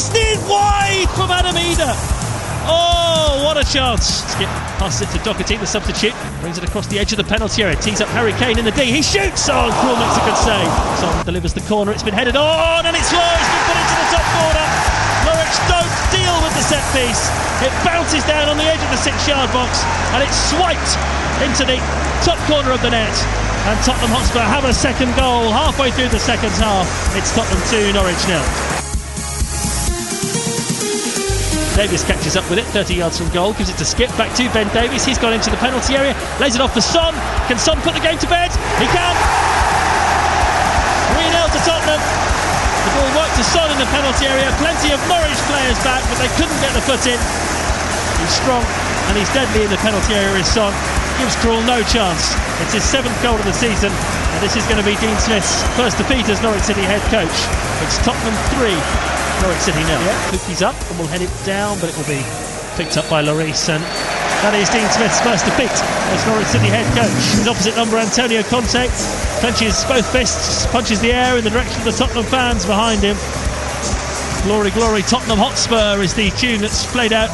steered wide from Adamida. Oh, what a chance. Skip passes it to Doherty, the substitute. Brings it across the edge of the penalty area. Tees up Harry Kane in the D. He shoots! Oh, Krul makes a good save. Son delivers the corner. It's been headed on and it's low. It's been put into the top corner. Norwich don't deal with the set piece. It bounces down on the edge of the 6-yard box and it's swiped into the top corner of the net. And Tottenham Hotspur have a second goal halfway through the second half. It's Tottenham 2, Norwich 0. Davies catches up with it, 30 yards from goal, gives it to Skip, back to Ben Davies. He's gone into the penalty area, lays it off for Son. Can Son put the game to bed? He can! 3-0 to Tottenham. The ball worked to Son in the penalty area. Plenty of Norwich players back, but they couldn't get the foot in. He's strong and he's deadly in the penalty area, is Son. Gives Krul no chance. It's his 7th goal of the season, and this is going to be Dean Smith's first defeat as Norwich City head coach. It's Tottenham 3, Norwich City 0. Yeah. Pukki's up and will head it down, but it will be picked up by Lloris, and that is Dean Smith's first defeat as Norwich City head coach. His opposite number, Antonio Conte, clenches both fists, punches the air in the direction of the Tottenham fans behind him. Glory, glory, Tottenham Hotspur is the tune that's played out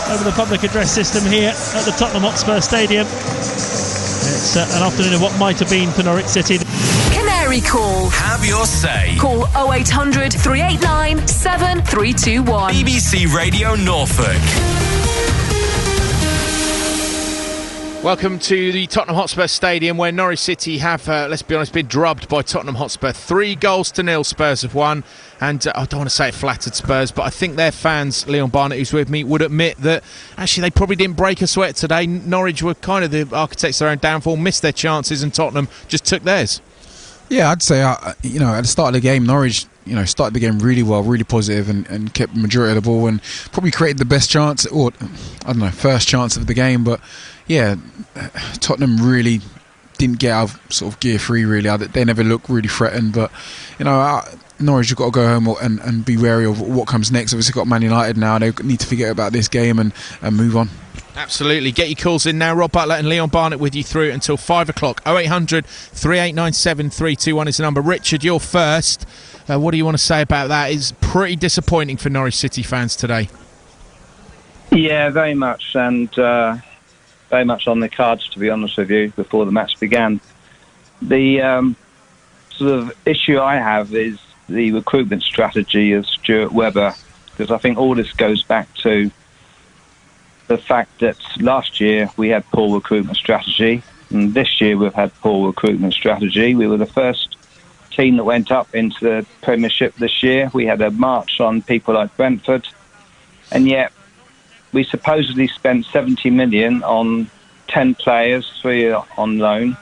over the public address system here at the Tottenham Hotspur Stadium. It's an afternoon of what might have been for Norwich City. Canary Call. Have your say. Call 0800 389 7321. BBC Radio Norfolk. Welcome to the Tottenham Hotspur Stadium, where Norwich City have, let's be honest, been drubbed by Tottenham Hotspur. 3-0. Spurs have won. And I don't want to say it flattered Spurs, but I think their fans, Leon Barnett, who's with me, would admit that actually they probably didn't break a sweat today. Norwich were kind of the architects of their own downfall, missed their chances, and Tottenham just took theirs. Yeah, I'd say, at the start of the game, Norwich, started the game really well, really positive, and kept the majority of the ball and probably created the best chance, or first chance of the game. But yeah, Tottenham really didn't get out of sort of gear 3. Really, they never looked really threatened. But Norwich have got to go home and be wary of what comes next. Obviously, got Man United now. They need to forget about this game and move on. Absolutely. Get your calls in now. Rob Butler and Leon Barnett with you through until 5 o'clock. 0800 3897 321 is the number. Richard, you're first. What do you want to say about that? It's pretty disappointing for Norwich City fans today. Yeah, very much. And very much on the cards, to be honest with you, before the match began. The sort of issue I have is the recruitment strategy of Stuart Webber, because I think all this goes back to the fact that last year we had poor recruitment strategy, and this year we've had poor recruitment strategy. We were the first team that went up into the Premiership this year. We had a march on people like Brentford, and yet we supposedly spent 70 million on 10 players, 3 on loan.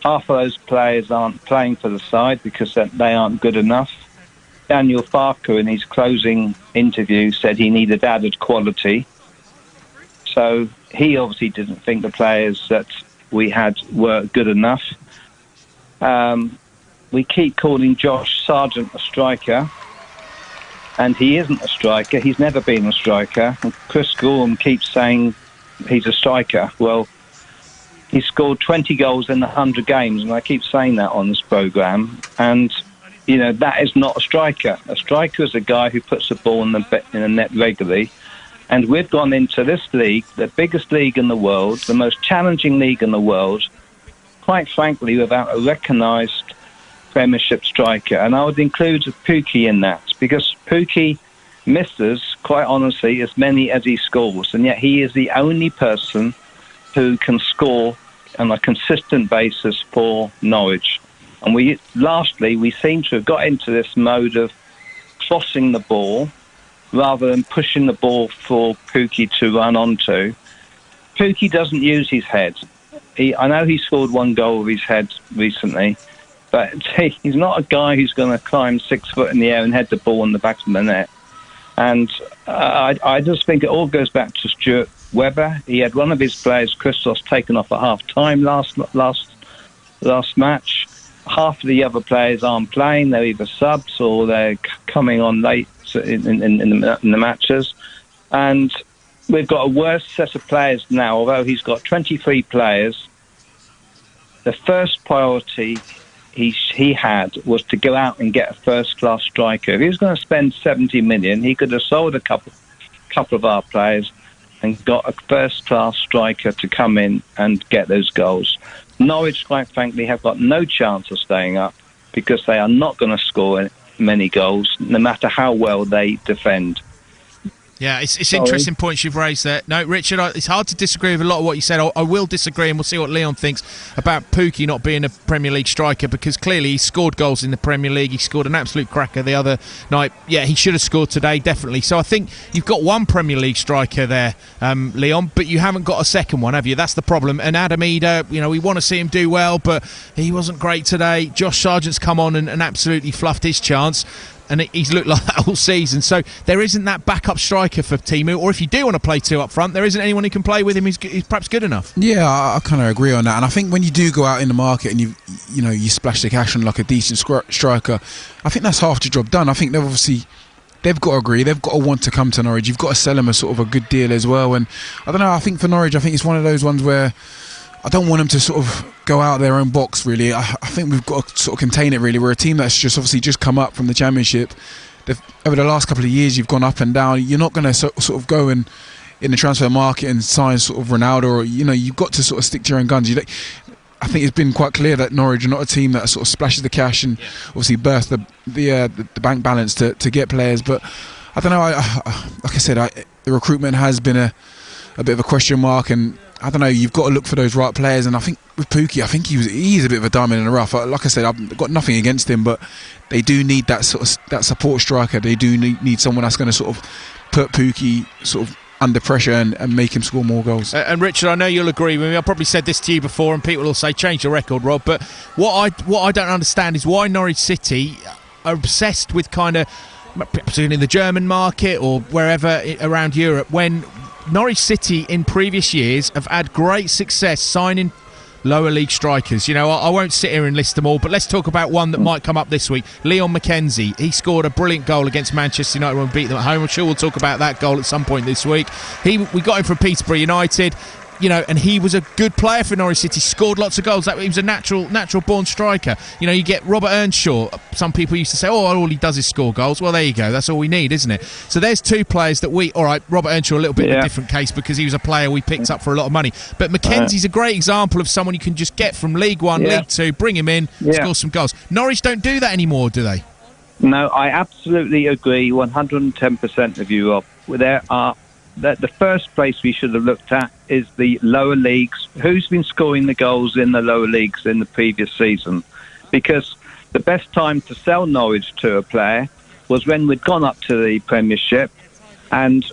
Half of those players aren't playing for the side because they aren't good enough. Daniel Farker, in his closing interview, said he needed added quality. So he obviously didn't think the players that we had were good enough. We keep calling Josh Sargent a striker, and he isn't a striker. He's never been a striker. And Chris Gorham keeps saying he's a striker. Well, he scored 20 goals in 100 games, and I keep saying that on this programme. And, that is not a striker. A striker is a guy who puts the ball in the net regularly. And we've gone into this league, the biggest league in the world, the most challenging league in the world, quite frankly, without a recognised Premiership striker. And I would include Pukki in that, because Pukki misses, quite honestly, as many as he scores. And yet he is the only person who can score on a consistent basis for Norwich. And lastly, we seem to have got into this mode of crossing the ball rather than pushing the ball for Pukki to run onto. Pukki doesn't use his head. I know he scored 1 goal with his head recently, but he's not a guy who's going to climb 6 foot in the air and head the ball in the back of the net. And I just think it all goes back to Stuart Webber. He had one of his players, Christos, taken off at half-time last match. Half of the other players aren't playing. They're either subs or they're coming on late in the matches. And we've got a worse set of players now. Although he's got 23 players, the first priority he had was to go out and get a first-class striker. If he was going to spend 70 million, he could have sold a couple of our players and got a first-class striker to come in and get those goals. Norwich, quite frankly, have got no chance of staying up because they are not going to score many goals, no matter how well they defend. Yeah, it's interesting points you've raised there. No, Richard, it's hard to disagree with a lot of what you said. I will disagree, and we'll see what Leon thinks about Pukki not being a Premier League striker, because clearly he scored goals in the Premier League. He scored an absolute cracker the other night. Yeah, he should have scored today, definitely. So I think you've got one Premier League striker there, Leon, but you haven't got a second one, have you? That's the problem. And Adam Eder, we want to see him do well, but he wasn't great today. Josh Sargent's come on and absolutely fluffed his chance. And he's looked like that all season. So there isn't that backup striker for Timu. Or if you do want to play two up front, there isn't anyone who can play with him who's perhaps good enough. Yeah, I kind of agree on that. And I think when you do go out in the market and you splash the cash on like a decent striker, I think that's half the job done. I think they've got to agree. They've got to want to come to Norwich. You've got to sell them a sort of a good deal as well. And I don't know, I think for Norwich, I think it's one of those ones where I don't want them to sort of go out their own box, really. I think we've got to sort of contain it, really. We're a team that's just come up from the Championship. Over the last couple of years, you've gone up and down. You're not going to sort of go in the transfer market and sign sort of Ronaldo, or you've got to sort of stick to your own guns. I think it's been quite clear that Norwich are not a team that sort of splashes the cash and obviously bursts the bank balance to get players. But I don't know. Like I said, the recruitment has been a bit of a question mark, and I don't know, you've got to look for those right players. And I think with Pukki, I think he is a bit of a diamond in the rough. Like I said, I've got nothing against him, but they do need that support striker. They do need someone that's going to sort of put Pukki sort of under pressure and make him score more goals. And Richard, I know you'll agree with me. I probably said this to you before, and people will say change the record, Rob. But what I don't understand is why Norwich City are obsessed with kind of in the German market or wherever around Europe, when Norwich City in previous years have had great success signing lower league strikers. I won't sit here and list them all, but let's talk about one that might come up this week. Leon McKenzie. He scored a brilliant goal against Manchester United when we beat them at home. I'm sure we'll talk about that goal at some point this week. We got him from Peterborough United. And he was a good player for Norwich City, scored lots of goals. He was a natural born striker. You get Robert Earnshaw. Some people used to say, all he does is score goals. Well, there you go. That's all we need, isn't it? So there's two players that Robert Earnshaw, a little bit of a different case because he was a player we picked up for a lot of money. But McKenzie's a great example of someone you can just get from League One, League Two, bring him in, score some goals. Norwich don't do that anymore, do they? No, I absolutely agree 110% with you, Rob. The first place we should have looked at is the lower leagues. Who's been scoring the goals in the lower leagues in the previous season? Because the best time to sell Norwich to a player was when we'd gone up to the Premiership and,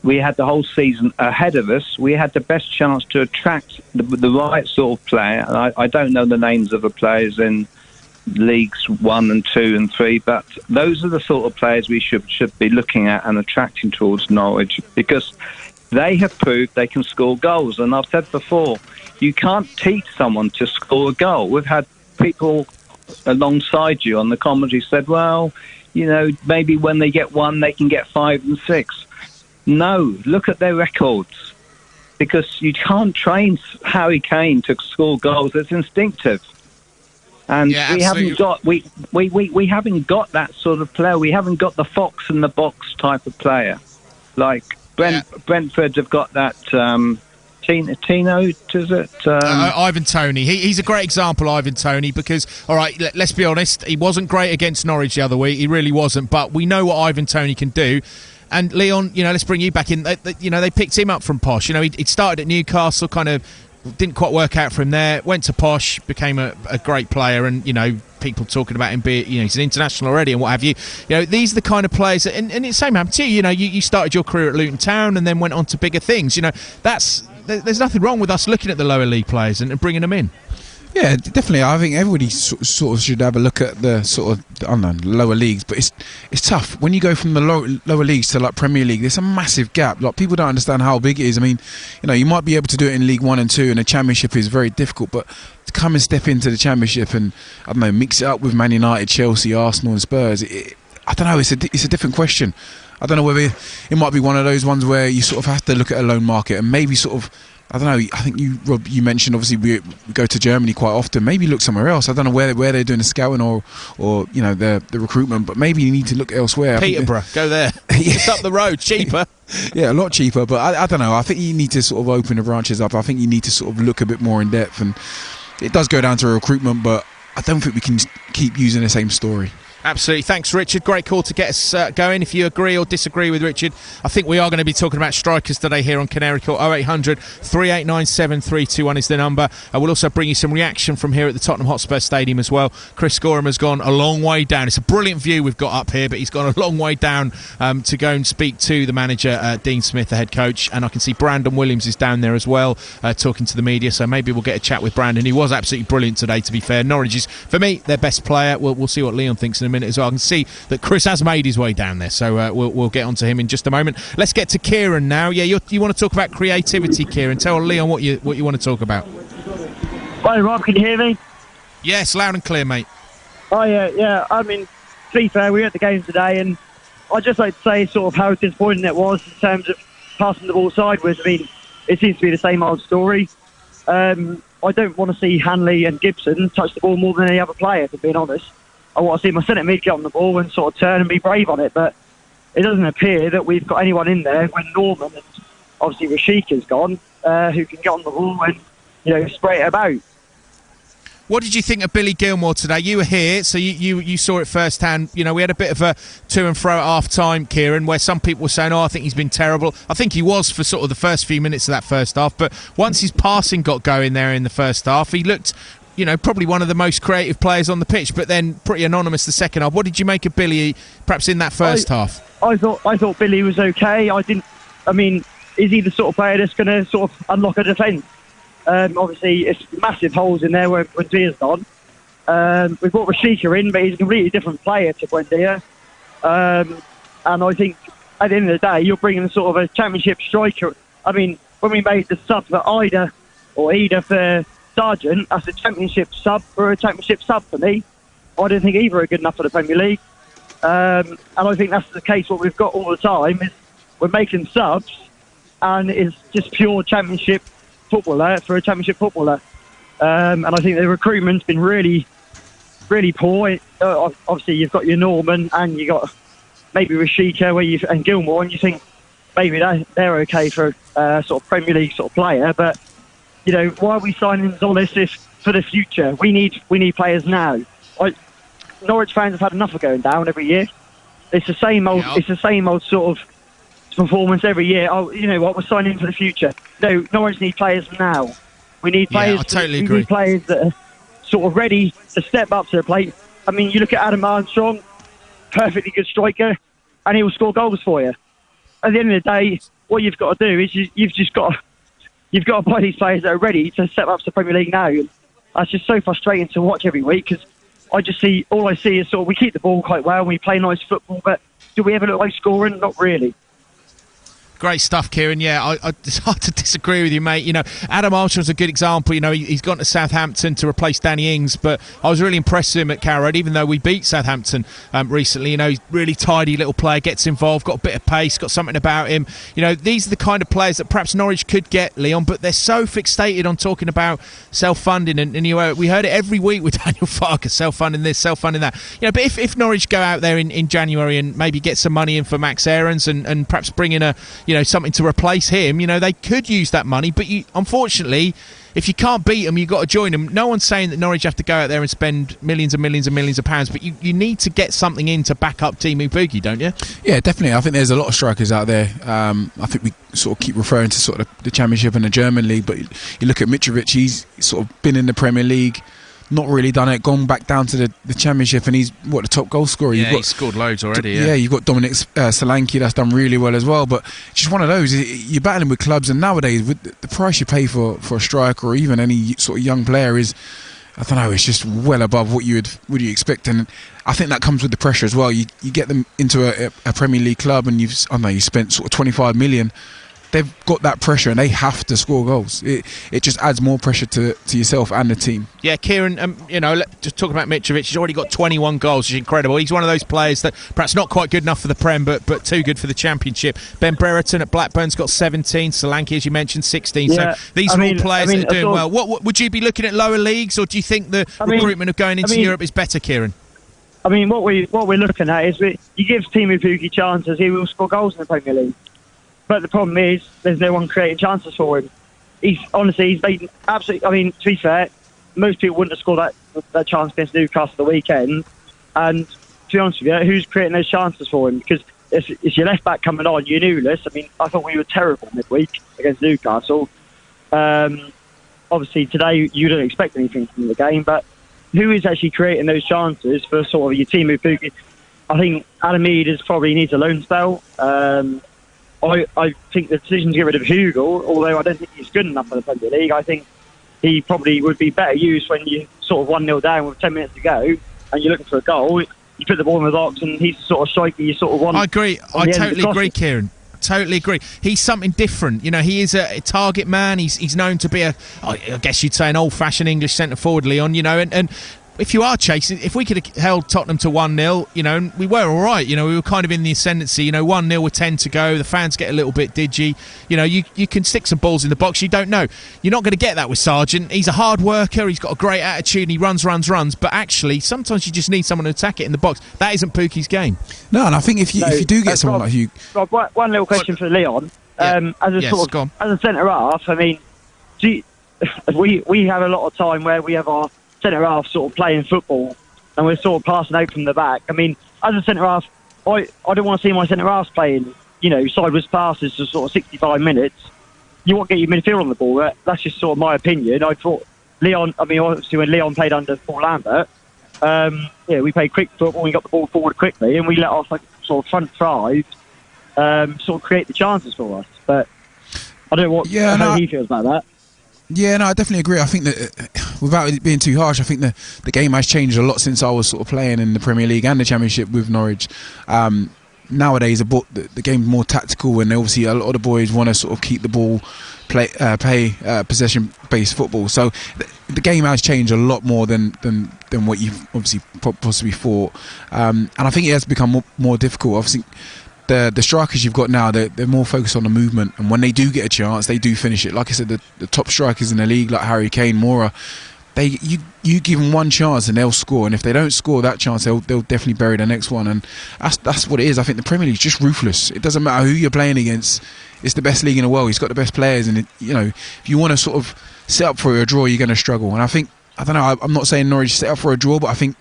we had the whole season ahead of us. We had the best chance to attract the right sort of player. And I don't know the names of the players in Leagues 1 and 2 and 3, but those are the sort of players we should be looking at and attracting towards Norwich, because they have proved they can score goals. And I've said before, you can't teach someone to score a goal. We've had people alongside you on the commentary said, well, maybe when they get one they can get 5 and 6. No, look at their records, because you can't train Harry Kane to score goals. It's instinctive. And we haven't got that sort of player. We haven't got the fox in the box type of player. Like Brentford have got that Tino, is it? Ivan Toney. He's a great example, Ivan Toney, because, all right, let's be honest, he wasn't great against Norwich the other week. He really wasn't. But we know what Ivan Toney can do. And Leon, let's bring you back in. They picked him up from Posh. He'd started at Newcastle, kind of didn't quite work out for him there, went to Posh, became a great player, and people talking about him being he's an international already and what have you. These are the kind of players that, and it's the same happened to you. You started your career at Luton Town and then went on to bigger things. There's nothing wrong with us looking at the lower league players and bringing them in. Yeah, definitely. I think everybody sort of should have a look at the sort of lower leagues, but it's tough when you go from the lower leagues to like Premier League. There's a massive gap. Like, people don't understand how big it is. I mean, you might be able to do it in League 1 and 2, and the Championship is very difficult. But to come and step into the Championship and mix it up with Man United, Chelsea, Arsenal, and Spurs, I don't know. It's a different question. I don't know whether it might be one of those ones where you sort of have to look at a loan market and maybe sort of, I don't know. I think Rob, you mentioned obviously we go to Germany quite often. Maybe look somewhere else. I don't know where they're doing the scouting or the recruitment, but maybe you need to look elsewhere. Peterborough, go there. It's up the road, cheaper. Yeah, a lot cheaper. But I don't know. I think you need to sort of open the branches up. I think you need to sort of look a bit more in depth, and it does go down to recruitment, but I don't think we can keep using the same story. Absolutely. Thanks, Richard. Great call to get us going. If you agree or disagree with Richard, I think we are going to be talking about strikers today here on Canary Call. 0800 389 7321 is the number. We'll also bring you some reaction from here at the Tottenham Hotspur Stadium as well. Chris Gorham has gone a long way down. It's a brilliant view we've got up here, but he's gone a long way down to go and speak to the manager, Dean Smith, the head coach. And I can see Brandon Williams is down there as well, talking to the media. So maybe we'll get a chat with Brandon. He was absolutely brilliant today, to be fair. Norwich is, for me, their best player. We'll see what Leon thinks in a minute as well. I can see that Chris has made his way down there, so we'll get onto him in just a moment. Let's get to Kieran now. Yeah, you want to talk about creativity, Kieran? Tell Leon what you want to talk about. Hi Rob, can you hear me? Yes, loud and clear, mate. Oh yeah. I mean, to be fair, we were at the game today, and I'd just like to say sort of how disappointing it was in terms of passing the ball sideways. I mean, it seems to be the same old story. I don't want to see Hanley and Gibson touch the ball more than any other player, if I'm being honest. I want to see my centre mid get on the ball and sort of turn and be brave on it, but it doesn't appear that we've got anyone in there when Norman and obviously Rashika's gone, who can get on the ball and spray it about. What did you think of Billy Gilmore today? You were here, so you saw it firsthand. We had a bit of a to and fro at half time, Kieran, where some people were saying, I think he's been terrible. I think he was for sort of the first few minutes of that first half, but once his passing got going there in the first half, he looked probably one of the most creative players on the pitch, but then pretty anonymous the second half. What did you make of Billy, perhaps in that first half? I thought Billy was okay. Is he the sort of player that's going to sort of unlock a defence? Obviously, it's massive holes in there when Buendia's gone. We brought Rashika in, but he's a completely different player to Buendia. And I think at the end of the day, you're bringing sort of a championship striker. I mean, when we made the sub for Ida for Sargent, that's a championship sub for a championship sub for me. I don't think either are good enough for the Premier League. And I think that's the case. What we've got all the time is we're making subs, and it's just pure championship footballer for a championship footballer. And I think the recruitment's been really, really poor. Obviously, you've got your Norman and you got maybe Rashika and Gilmore, and you think maybe they're okay for sort of Premier League sort of player, but. Why are we signing Zolis if for the future? We need players now. Norwich fans have had enough of going down every year. It's the same old. It's the same old sort of performance every year. Oh, you know what? We're signing for the future. No, Norwich need players now. We need players. Yeah, I totally agree. We need players that are sort of ready to step up to the plate. I mean, you look at Adam Armstrong, perfectly good striker, and he will score goals for you. At the end of the day, what you've got to do is you've got to buy these players that are ready to step up to the Premier League now. And that's just so frustrating to watch every week because all I see is sort of we keep the ball quite well and we play nice football, but do we ever look like scoring? Not really. Great stuff, Kieran. Yeah, it's hard to disagree with you, mate. Adam Armstrong's a good example. He's gone to Southampton to replace Danny Ings, but I was really impressed with him at Carrow Road, even though we beat Southampton recently. He's really tidy little player, gets involved, got a bit of pace, got something about him. These are the kind of players that perhaps Norwich could get, Leon, but they're so fixated on talking about self-funding, and we heard it every week with Daniel Farker, self-funding this, self-funding that. But if Norwich go out there in January and maybe get some money in for Max Aarons and perhaps bring in something to replace him, they could use that money, but unfortunately, if you can't beat them, you've got to join them. No one's saying that Norwich have to go out there and spend millions and millions and millions of pounds, but you need to get something in to back up Timu Pukki, don't you? Yeah, definitely. I think there's a lot of strikers out there. I think we sort of keep referring to sort of the Championship and the German League, but you look at Mitrovic, he's sort of been in the Premier League, not really done it, gone back down to the Championship, and he's the top goal scorer. He's scored loads already. Yeah, you've got Dominic Solanke that's done really well as well. But just one of those, you're battling with clubs, and nowadays with the price you pay for a striker or even any sort of young player is, I don't know, it's just well above what you expect, and I think that comes with the pressure as well. You get them into a Premier League club, and you spent sort of 25 million. they've got that pressure and they have to score goals. It just adds more pressure to yourself and the team. Yeah, Kieran, just talking about Mitrovic, he's already got 21 goals, which is incredible. He's one of those players that perhaps not quite good enough for the Prem, but too good for the Championship. Ben Brereton at Blackburn's got 17, Solanke, as you mentioned, 16. Yeah, so these are all players that are doing well. What would you be looking at lower leagues, or do you think the recruitment of going into Europe is better, Kieran? I mean, what we're looking at is you give Timu Pukki chances, he will score goals in the Premier League. But the problem is, there's no one creating chances for him. He's made absolutely. I mean, to be fair, most people wouldn't have scored that chance against Newcastle the weekend. And to be honest with you, who's creating those chances for him? Because it's your left back coming on, you're newless. I mean, I thought we were terrible midweek against Newcastle. Obviously, today you don't expect anything from the game, but who is actually creating those chances for sort of your Timu Pukki? I think Adam Eders probably needs a loan spell. I think the decision to get rid of Hugo, although I don't think he's good enough for the Premier League, I think he probably would be better used when you're sort of 1-0 down with 10 minutes to go and you're looking for a goal. You put the ball in the box and he's sort of striker you sort of want. I agree. I totally agree, Kieran. Totally agree. He's something different. You know, he is a target man. He's known to be I guess you'd say an old-fashioned English centre-forward, Leon, you know, and if you are chasing, if we could have held Tottenham to 1-0, you know, we were all right. You know, we were kind of in the ascendancy. You know, 1-0 with 10 to go. The fans get a little bit digi. You know, you can stick some balls in the box. You don't know. You're not going to get that with Sargent. He's a hard worker. He's got a great attitude. And he runs. But actually, sometimes you just need someone to attack it in the box. That isn't Pukki's game. No, and I think if you do get someone like Hugh... Rob, one little question for Leon. As a centre half, I mean, we have a lot of time where we have our centre half sort of playing football and we're sort of passing out from the back. I mean, as a centre half, I don't want to see my centre halves playing, you know, sideways passes for sort of 65 minutes. You want to get your midfield on the ball. That's just sort of my opinion. I thought Leon, I mean, obviously when Leon played under Paul Lambert, we played quick football, we got the ball forward quickly and we let off like sort of front five, sort of create the chances for us. But I don't know how he feels about that. Yeah, no, I definitely agree. I think that without it being too harsh, I think the game has changed a lot since I was sort of playing in the Premier League and the Championship with Norwich. Nowadays, the game's more tactical, and obviously a lot of the boys want to sort of keep the ball, play possession-based football. So the game has changed a lot more than what you've obviously possibly thought, and I think it has become more difficult. Obviously, the strikers you've got now, they're more focused on the movement, and when they do get a chance, they do finish it. Like I said, the top strikers in the league, like Harry Kane, Moura, you give them one chance and they'll score, and if they don't score that chance, they'll definitely bury the next one, and that's what it is. I think the Premier League's just ruthless. It doesn't matter who you're playing against. It's the best league in the world. He's got the best players, and if you want to sort of set up for a draw, you're going to struggle. And I don't know. I'm not saying Norwich set up for a draw, but I think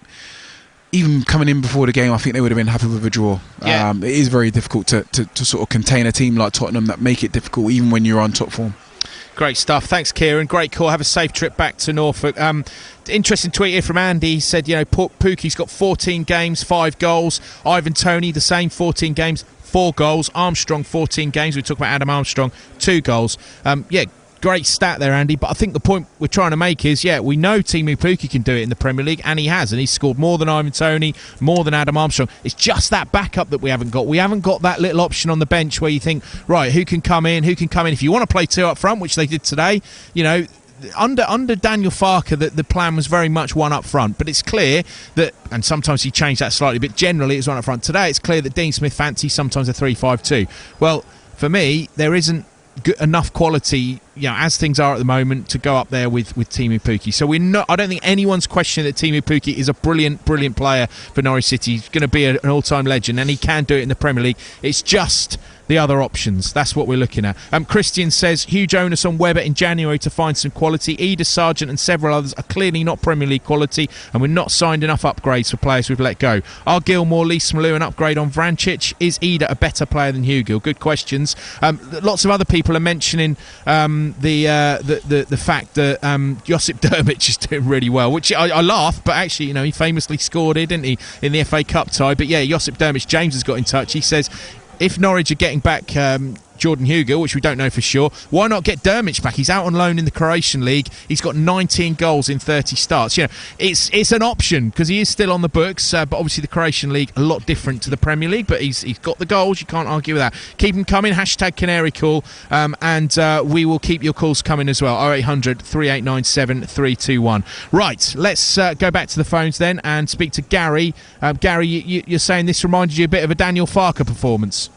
even coming in before the game, I think they would have been happy with a draw. Yeah. It is very difficult to sort of contain a team like Tottenham that make it difficult even when you're on top form. Great stuff. Thanks, Kieran. Great call. Have a safe trip back to Norfolk. Interesting tweet here from Andy. He said, Pukki's got 14 games, 5 goals. Ivan Toney, the same, 14 games, 4 goals. Armstrong, 14 games. We talk about Adam Armstrong, 2 goals. Great stat there, Andy, but I think the point we're trying to make is, we know Timu Pukki can do it in the Premier League, and he has, and he's scored more than Ivan Toney, more than Adam Armstrong. It's just that backup that we haven't got. We haven't got that little option on the bench where you think, right, who can come in? If you want to play 2 up front, which they did today, under Daniel Farker, the plan was very much 1 up front, but it's clear that, and sometimes he changed that slightly, but generally it's 1 up front. Today it's clear that Dean Smith fancies sometimes a 3-5-2. Well, for me, there isn't enough quality, as things are at the moment, to go up there with Timu Pukki. So I don't think anyone's questioning that Timu Pukki is a brilliant player for Norwich City. He's going to be an all-time legend, and he can do it in the Premier League. It's just the other options. That's what we're looking at. Christian says, huge onus on Webber in January to find some quality. Eder, Sargent and several others are clearly not Premier League quality, and we're not signed enough upgrades for players we've let go. Are Gilmore, Lee Smalou an upgrade on Vrancic? Is Eder a better player than Hugill? Good questions. Lots of other people are mentioning the fact that Josip Dermic is doing really well, which I laugh, but actually, he famously scored it, didn't he, in the FA Cup tie. But Josip Dermic, James has got in touch. He says, if Norwich are getting back Jordan Hugill, which we don't know for sure. Why not get Dermich back? He's out on loan in the Croatian League. He's got 19 goals in 30 starts. It's an option because he is still on the books, but obviously the Croatian League a lot different to the Premier League, but he's got the goals. You can't argue with that. Keep them coming. Hashtag Canary Call, and we will keep your calls coming as well. 0800 3897 321. Right, let's go back to the phones then and speak to Gary. Gary, you're saying this reminded you a bit of a Daniel Farke performance.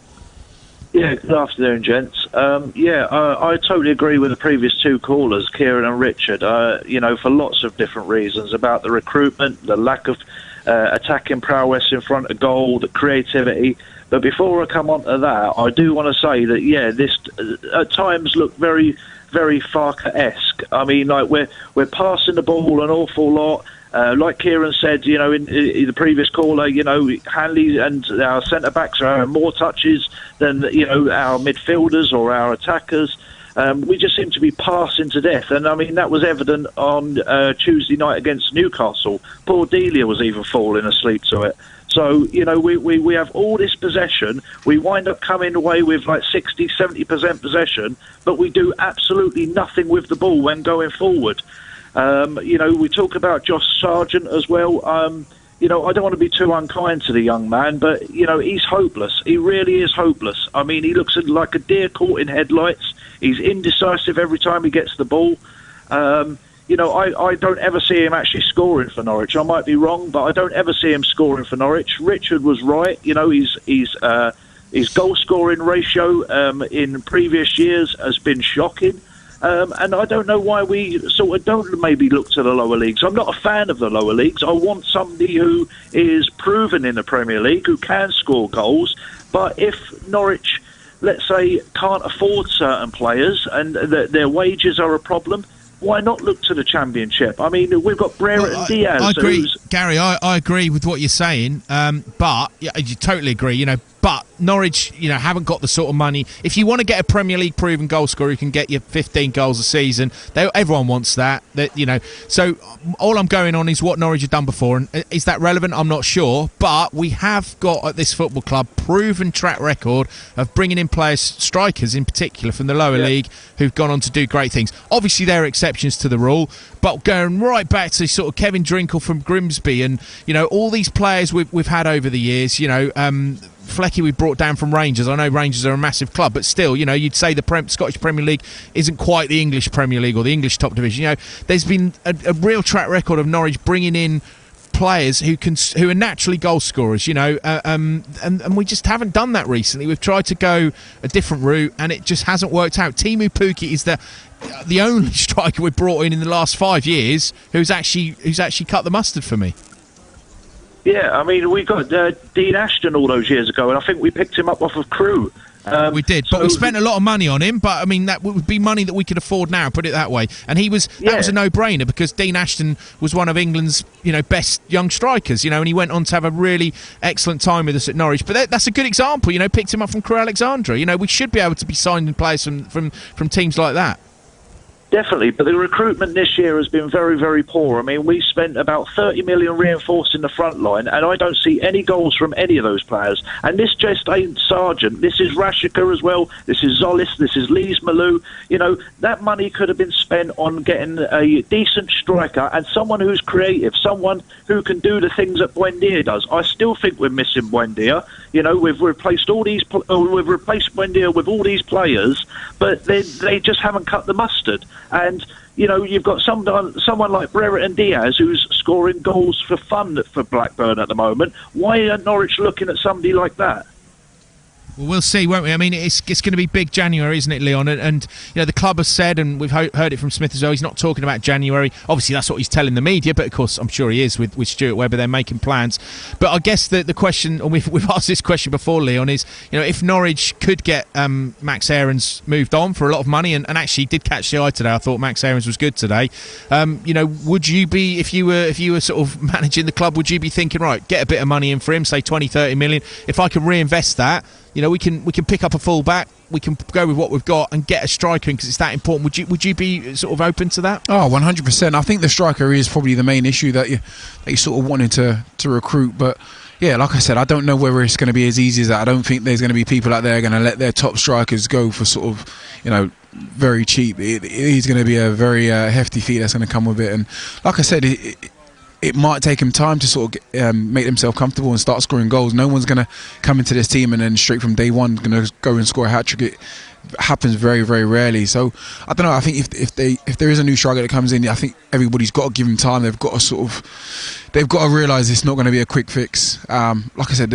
Yeah, good afternoon, gents. I totally agree with the previous two callers, Kieran and Richard, for lots of different reasons about the recruitment, the lack of attacking prowess in front of goal, the creativity. But before I come on to that, I do want to say that, this at times looked very, very Farke-esque. I mean, like, we're passing the ball an awful lot. Like Kieran said, in the previous caller, Hanley and our centre-backs are having more touches than, our midfielders or our attackers. We just seem to be passing to death. And, I mean, that was evident on Tuesday night against Newcastle. Poor Delia was even falling asleep to it. So, we have all this possession. We wind up coming away with like 60, 70% possession, but we do absolutely nothing with the ball when going forward. We talk about Josh Sargent as well. I don't want to be too unkind to the young man, but, he's hopeless. He really is hopeless. I mean, he looks like a deer caught in headlights. He's indecisive every time he gets the ball. I don't ever see him actually scoring for Norwich. I might be wrong, but I don't ever see him scoring for Norwich. Richard was right. His goal-scoring ratio in previous years has been shocking. And I don't know why we sort of don't maybe look to the lower leagues. I'm not a fan of the lower leagues. I want somebody who is proven in the Premier League, who can score goals. But if Norwich, let's say, can't afford certain players and their wages are a problem, why not look to the Championship? I mean, we've got Brereton and Diaz. I agree, Gary. I agree with what you're saying, but you totally agree. But Norwich, haven't got the sort of money. If you want to get a Premier League proven goal scorer who can get you 15 goals a season, everyone wants that. So all I'm going on is what Norwich have done before, and is that relevant? I'm not sure. But we have got at this football club proven track record of bringing in players, strikers in particular, from the lower league who've gone on to do great things. Obviously, there are exceptions to the rule, but going right back to sort of Kevin Drinkle from Grimsby, and all these players we've had over the years. Flecky we brought down from Rangers. I know Rangers are a massive club, but still, you'd say the Scottish Premier League isn't quite the English Premier League or the English top division. There's been a real track record of Norwich bringing in players who are naturally goal scorers, and we just haven't done that recently. We've tried to go a different route, and it just hasn't worked out. Timu Pukki is the only striker we've brought in the last 5 years who's actually cut the mustard for me. Yeah, I mean, we got Dean Ashton all those years ago, and I think we picked him up off of Crewe. We did, but we spent a lot of money on him. But I mean, that would be money that we could afford now. Put it that way. And that was a no-brainer because Dean Ashton was one of England's best young strikers. And he went on to have a really excellent time with us at Norwich. But that's a good example. Picked him up from Crewe Alexandra. We should be able to be signing players from teams like that. Definitely, but the recruitment this year has been very, very poor. I mean, we spent about 30 million reinforcing the front line, and I don't see any goals from any of those players. And this just ain't Sargent. This is Rashika as well. This is Zolis. This is Lees Malou. That money could have been spent on getting a decent striker and someone who's creative, someone who can do the things that Buendia does. I still think we're missing Buendia. We've replaced Buendia with all these players, but they just haven't cut the mustard. And you've got someone like Brereton Diaz who's scoring goals for fun for Blackburn at the moment. Why are Norwich looking at somebody like that? Well, we'll see, won't we? I mean, it's going to be big January, isn't it, Leon? And the club has said, and we've heard it from Smith as well, he's not talking about January. Obviously, that's what he's telling the media, but of course, I'm sure he is with Stuart Webber. They're making plans. But I guess the question, and we've asked this question before, Leon, is if Norwich could get Max Aarons moved on for a lot of money, and actually did catch the eye today. I thought Max Aarons was good today. Would you be, if you were sort of managing the club, would you be thinking, right, get a bit of money in for him, say 20-30 million? If I can reinvest that, we can pick up a full-back, we can go with what we've got and get a striker in because it's that important. Would you be sort of open to that? Oh, 100%. I think the striker is probably the main issue that you're sort of wanting to recruit. But yeah, like I said, I don't know whether it's going to be as easy as that. I don't think there's going to be people out there going to let their top strikers go for sort of, very cheap. It is going to be a very hefty fee that's going to come with it. And like I said, it might take him time to sort of make themselves comfortable and start scoring goals. No one's going to come into this team and then straight from day one going to go and score a hat-trick. It happens very, very rarely. So I don't know. I think if there is a new striker that comes in, I think everybody's got to give him time. They've got to realise it's not going to be a quick fix. Like I said,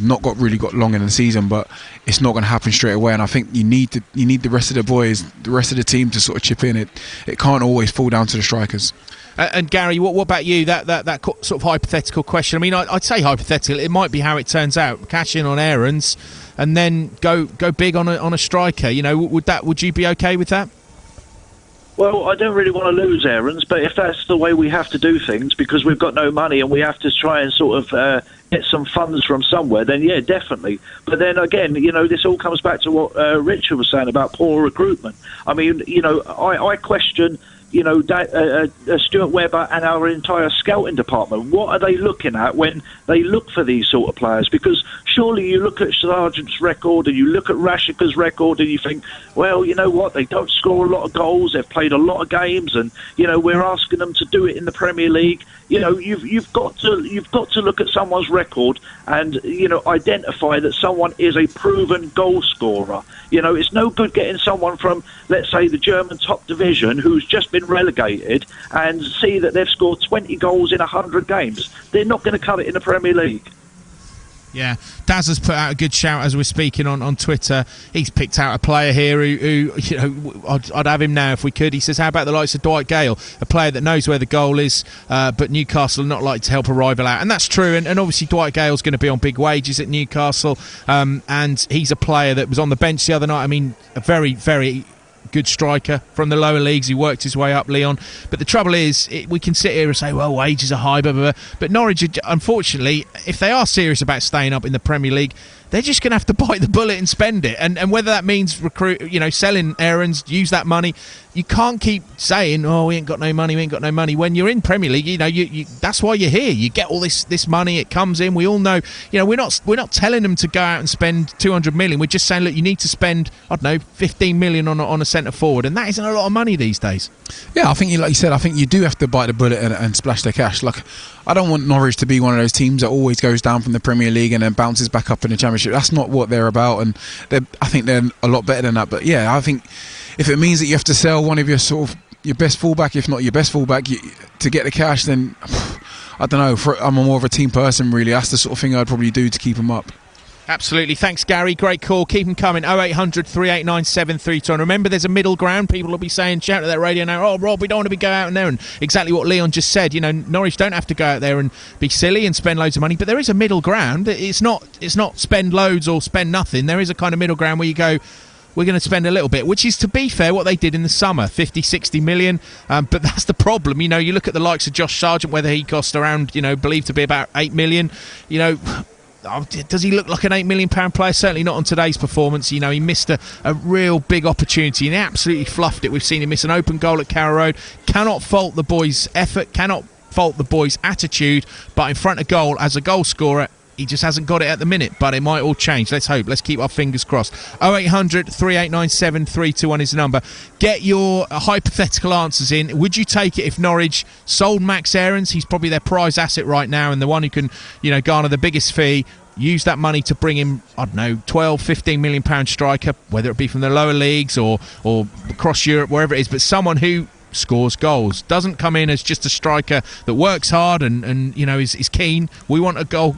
not got long in the season, but it's not going to happen straight away. And I think you need the rest of the boys, the rest of the team to sort of chip in. It can't always fall down to the strikers. And Gary, what about you? That sort of hypothetical question. I mean, I'd say hypothetical. It might be how it turns out. Cash in on Aarons, and then go big on a striker. Would you be okay with that? Well, I don't really want to lose Aarons, but if that's the way we have to do things because we've got no money and we have to try and sort of get some funds from somewhere, then yeah, definitely. But then again, this all comes back to what Richard was saying about poor recruitment. I mean, I question. Stuart Webber and our entire scouting department. What are they looking at when they look for these sort of players? Because surely you look at Sargent's record and you look at Rashika's record and you think, well, you know what? They don't score a lot of goals. They've played a lot of games, and we're asking them to do it in the Premier League. You've got to look at someone's record and identify that someone is a proven goal scorer. It's no good getting someone from, let's say, the German top division who's just been relegated and see that they've scored 20 goals in 100 games. They're not going to cut it in the Premier League. Yeah, Daz has put out a good shout as we're speaking on Twitter. He's picked out a player here who I'd have him now if we could. He says, how about the likes of Dwight Gale, a player that knows where the goal is, but Newcastle are not likely to help a rival out. And that's true, and obviously Dwight Gale's going to be on big wages at Newcastle, and he's a player that was on the bench the other night. I mean, a very, very good striker from the lower leagues. He worked his way up, Leon. But the trouble is, we can sit here and say, well, wages are high, blah, blah, blah. But Norwich, unfortunately, if they are serious about staying up in the Premier League, they're just going to have to bite the bullet and spend it. And whether that means selling Aarons, use that money. You can't keep saying, oh, we ain't got no money, When you're in Premier League, you that's why you're here. You get all this money, it comes in. We all know, we're not telling them to go out and spend 200 million. We're just saying, look, you need to spend, 15 million on a centre forward, and that isn't a lot of money these days. Yeah, I think, like you said, I think you do have to bite the bullet and splash the cash. Like, I don't want Norwich to be one of those teams that always goes down from the Premier League and then bounces back up in the Championship. That's not what they're about, and I think they're a lot better than that. But yeah, I think if it means that you have to sell one of your your best fullback, if not your best fullback, to get the cash, then I don't know. I'm more of a team person, really. That's the sort of thing I'd probably do to keep them up. Absolutely. Thanks, Gary. Great call. Keep them coming. 0800 389 732. And remember, there's a middle ground. People will be saying, shout at that radio now, oh, Rob, we don't want to be going out in there. And exactly what Leon just said. Norwich don't have to go out there and be silly and spend loads of money. But there is a middle ground. It's not spend loads or spend nothing. There is a kind of middle ground where you go, we're going to spend a little bit, which is, to be fair, what they did in the summer, 50, 60 million. But that's the problem. You look at the likes of Josh Sargent, whether he cost around, believed to be about 8 million, does he look like an £8 million player? Certainly not on today's performance. He missed a real big opportunity and he absolutely fluffed it. We've seen him miss an open goal at Carrow Road. Cannot fault the boy's effort, cannot fault the boy's attitude, but in front of goal, as a goal scorer, he just hasn't got it at the minute, but it might all change. Let's hope. Let's keep our fingers crossed. 0800 389 732 is the number. Get your hypothetical answers in. Would you take it if Norwich sold Max Aarons? He's probably their prize asset right now and the one who can, garner the biggest fee. Use that money to bring him, 12, 15 million pound striker, whether it be from the lower leagues or across Europe, wherever it is, but someone who scores goals, doesn't come in as just a striker that works hard and is keen. We want a goal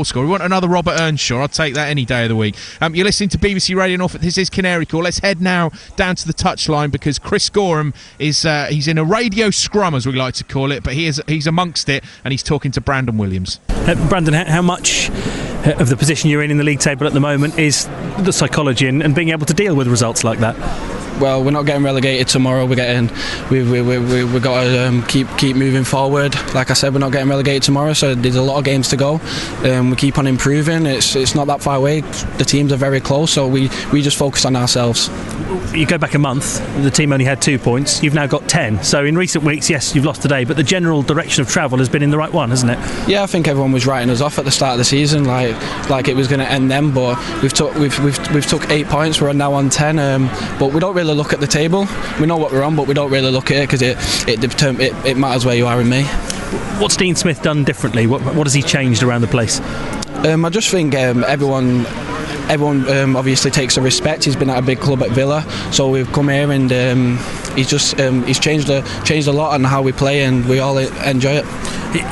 scorer. We want another Robert Earnshaw. I'll take that any day of the week. You're listening to BBC Radio Norfolk. This is Canary Call. Let's head now down to the touchline because Chris Gorham is he's in a radio scrum, as we like to call it, but he's amongst it and he's talking to Brandon Williams. Brandon, how much of the position you're in the league table at the moment is the psychology and being able to deal with results like that? well, we're not getting relegated tomorrow. We've got to keep moving forward. Like I said, we're not getting relegated tomorrow, so there's a lot of games to go. We keep on improving. It's not that far away. The teams are very close, so we just focus on ourselves. You go back a month, the team only had 2 points. You've now got 10. So in recent weeks, yes, you've lost today, but the general direction of travel has been in the right one, hasn't it? Yeah, I think everyone was writing us off at the start of the season, like it was going to end then. But we've took 8 points. We're now on 10. But we don't really look at the table. We know what we're on, but we don't really look at it because it matters where you are in May. What's Dean Smith done differently? What has he changed around the place? I just think everyone obviously takes a respect. He's been at a big club at Villa, so we've come here and he's changed a lot on how we play, and we all enjoy it.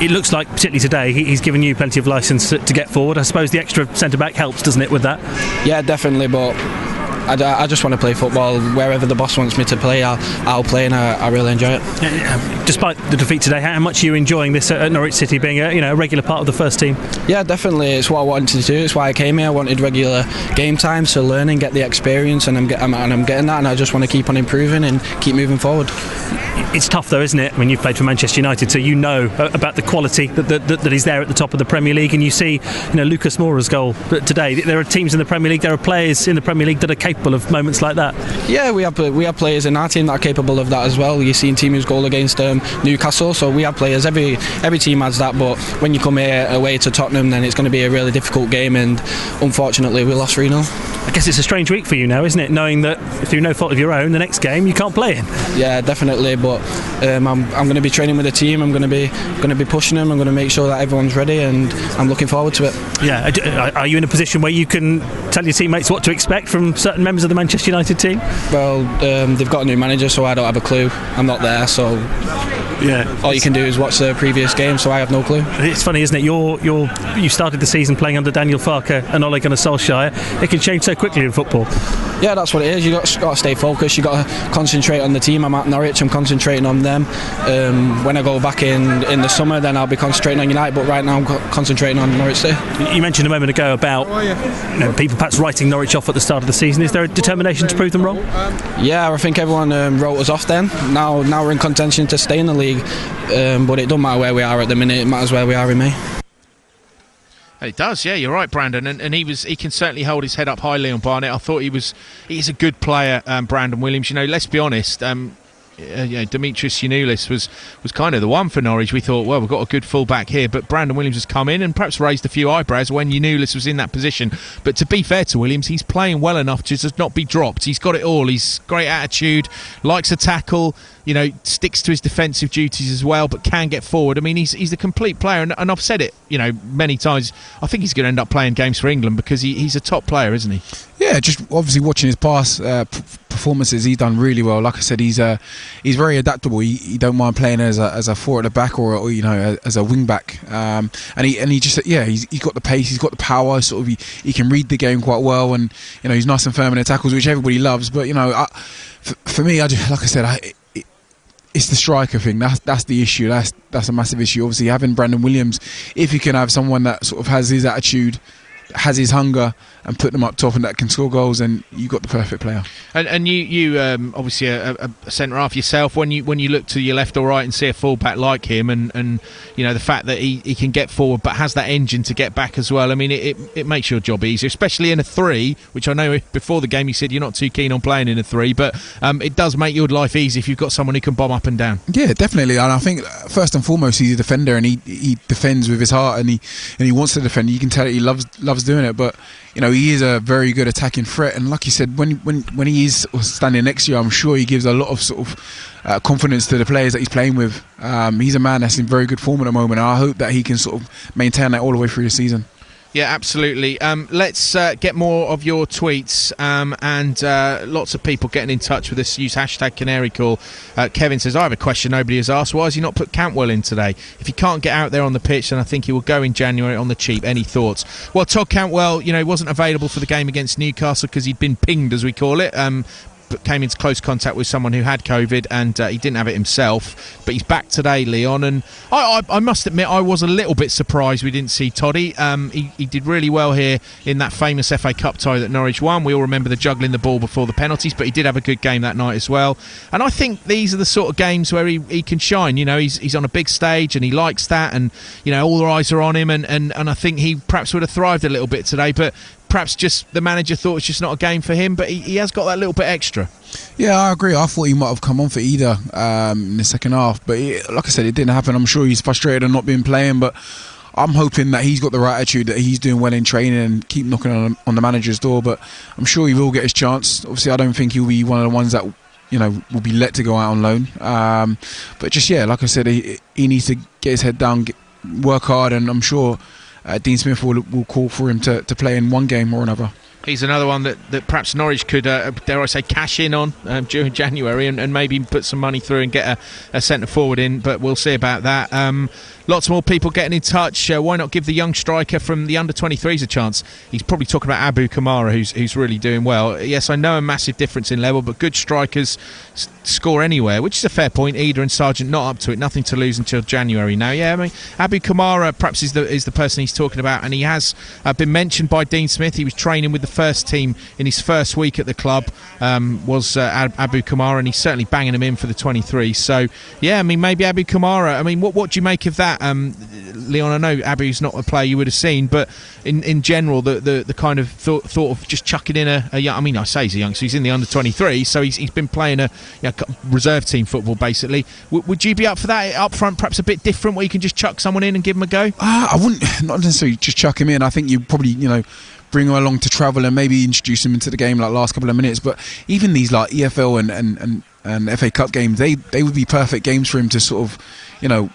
It looks like, particularly today, he's given you plenty of licence to get forward. I suppose the extra centre-back helps, doesn't it, with that? Yeah, definitely, but I just want to play football. Wherever the boss wants me to play, I'll play, and I really enjoy it. Despite the defeat today, how much are you enjoying this at Norwich City, being a regular part of the first team? Yeah, definitely. It's what I wanted to do. It's why I came here. I wanted regular game time to learn and get the experience, and I'm getting that, and I just want to keep on improving and keep moving forward. It's tough though, isn't it? I mean, you've played for Manchester United, so you know about the quality that is there at the top of the Premier League, and you see, Lucas Moura's goal today. There are teams in the Premier League, there are players in the Premier League that are capable of moments like that. Yeah, we have players in our team that are capable of that as well. You've seen Timu's goal against Newcastle, so we have players. Every team has that, but when you come here away to Tottenham, then it's going to be a really difficult game, and unfortunately we lost 3-0. I guess it's a strange week for you now, isn't it? Knowing that through no fault of your own, the next game you can't play in. Yeah, definitely. But I'm going to be training with the team. I'm going to be pushing them. I'm going to make sure that everyone's ready, and I'm looking forward to it. Yeah. Are you in a position where you can tell your teammates what to expect from certain members of the Manchester United team? Well, they've got a new manager, so I don't have a clue. I'm not there, so yeah. All you can do is watch the previous game, so I have no clue. It's funny, isn't it? You started the season playing under Daniel Farke and Ole Gunnar Solskjaer. It can change so quickly in football. Yeah, that's what it is. You got to stay focused. You got to concentrate on the team. I'm at Norwich. I'm concentrating on them. When I go back in the summer, then I'll be concentrating on United. But right now, I'm concentrating on Norwich City. You mentioned a moment ago about people perhaps writing Norwich off at the start of the season. Is there a determination to prove them wrong? Yeah, I think everyone wrote us off then. Now we're in contention to stay in the league, but it doesn't matter where we are at the minute. It matters where we are in May. It does, yeah, you're right, Brandon, and he can certainly hold his head up high, Leon Barnett. I thought he's a good player, Brandon Williams. Let's be honest, Dimitris Giannoulis was kind of the one for Norwich. We thought, well, we've got a good full-back here, but Brandon Williams has come in and perhaps raised a few eyebrows when Giannoulis was in that position. But to be fair to Williams, he's playing well enough to just not be dropped. He's got it all. He's great attitude, likes a tackle, sticks to his defensive duties as well, but can get forward. I mean, he's a complete player, and I've said it, many times. I think he's going to end up playing games for England because he's a top player, isn't he? Yeah, just obviously watching his past performances, he's done really well. Like I said, he's very adaptable. He don't mind playing as a forward at the back or as a wing back. And he just he's got the pace, he's got the power. Sort of he can read the game quite well, and he's nice and firm in the tackles, which everybody loves. But for me, it's the striker thing. That's the issue. That's a massive issue. Obviously, having Brandon Williams, if you can have someone that sort of has his attitude, has his hunger, and put them up top and that can score goals, and you got the perfect player. And you obviously a centre half yourself. When you look to your left or right and see a fullback like him, and the fact that he can get forward but has that engine to get back as well. I mean, it makes your job easier, especially in a 3, which I know before the game you said you're not too keen on playing in a 3, but it does make your life easy if you've got someone who can bomb up and down. Yeah, definitely. And I think first and foremost he's a defender, and he defends with his heart, and he wants to defend. You can tell that he loves doing it, but he is a very good attacking threat, and like you said, when he is standing next to you, I'm sure he gives a lot of sort of confidence to the players that he's playing with. He's a man that's in very good form at the moment, and I hope that he can sort of maintain that all the way through the season. Yeah, absolutely. Let's get more of your tweets, and lots of people getting in touch with us. Use hashtag Canary Call. Kevin says, I have a question nobody has asked. Why has he not put Cantwell in today? If he can't get out there on the pitch, then I think he will go in January on the cheap. Any thoughts? Well, Todd Cantwell, he wasn't available for the game against Newcastle because he'd been pinged, as we call it. came into close contact with someone who had COVID, and he didn't have it himself. But he's back today, Leon, and I must admit I was a little bit surprised we didn't see Toddy. He did really well here in that famous FA Cup tie that Norwich won. We all remember the juggling the ball before the penalties, but he did have a good game that night as well. And I think these are the sort of games where he can shine. You know, he's on a big stage and he likes that, and you know, all eyes are on him, and I think he perhaps would have thrived a little bit today, but perhaps just the manager thought it's just not a game for him, but he has got that little bit extra. Yeah, I agree. I thought he might have come on for either in the second half, but like I said, it didn't happen. I'm sure he's frustrated and not been playing, but I'm hoping that he's got the right attitude, that he's doing well in training and keep knocking on the manager's door. But I'm sure he will get his chance. Obviously, I don't think he'll be one of the ones that, you know, will be let to go out on loan. But just, yeah, like I said, he needs to get his head down, work hard, and I'm sure Dean Smith will call for him to play in one game or another. He's another one that perhaps Norwich could, dare I say, cash in on during January and maybe put some money through and get a centre forward in, but we'll see about that. Lots more people getting in touch. Why not give the young striker from the under-23s a chance? He's probably talking about Abu Kamara, who's really doing well. Yes, I know a massive difference in level, but good strikers score anywhere, which is a fair point. Eder and Sargent not up to it. Nothing to lose until January now. Yeah, I mean, Abu Kamara perhaps is the person he's talking about, and he has been mentioned by Dean Smith. He was training with the first team in his first week at the club, was Abu Kamara, and he's certainly banging him in for the 23. So, yeah, I mean, maybe Abu Kamara. I mean, what do you make of that? Leon, I know Abu's not a player you would have seen, but in general, the kind of thought of just chucking in a young, I mean, I say he's a young, so he's in the under-23, so he's been playing a reserve team football basically. Would you be up for that up front, perhaps a bit different, where you can just chuck someone in and give him a go? I wouldn't, not necessarily just chuck him in. I think you probably, bring him along to travel and maybe introduce him into the game like last couple of minutes. But even these like EFL and FA Cup games, they would be perfect games for him to sort of,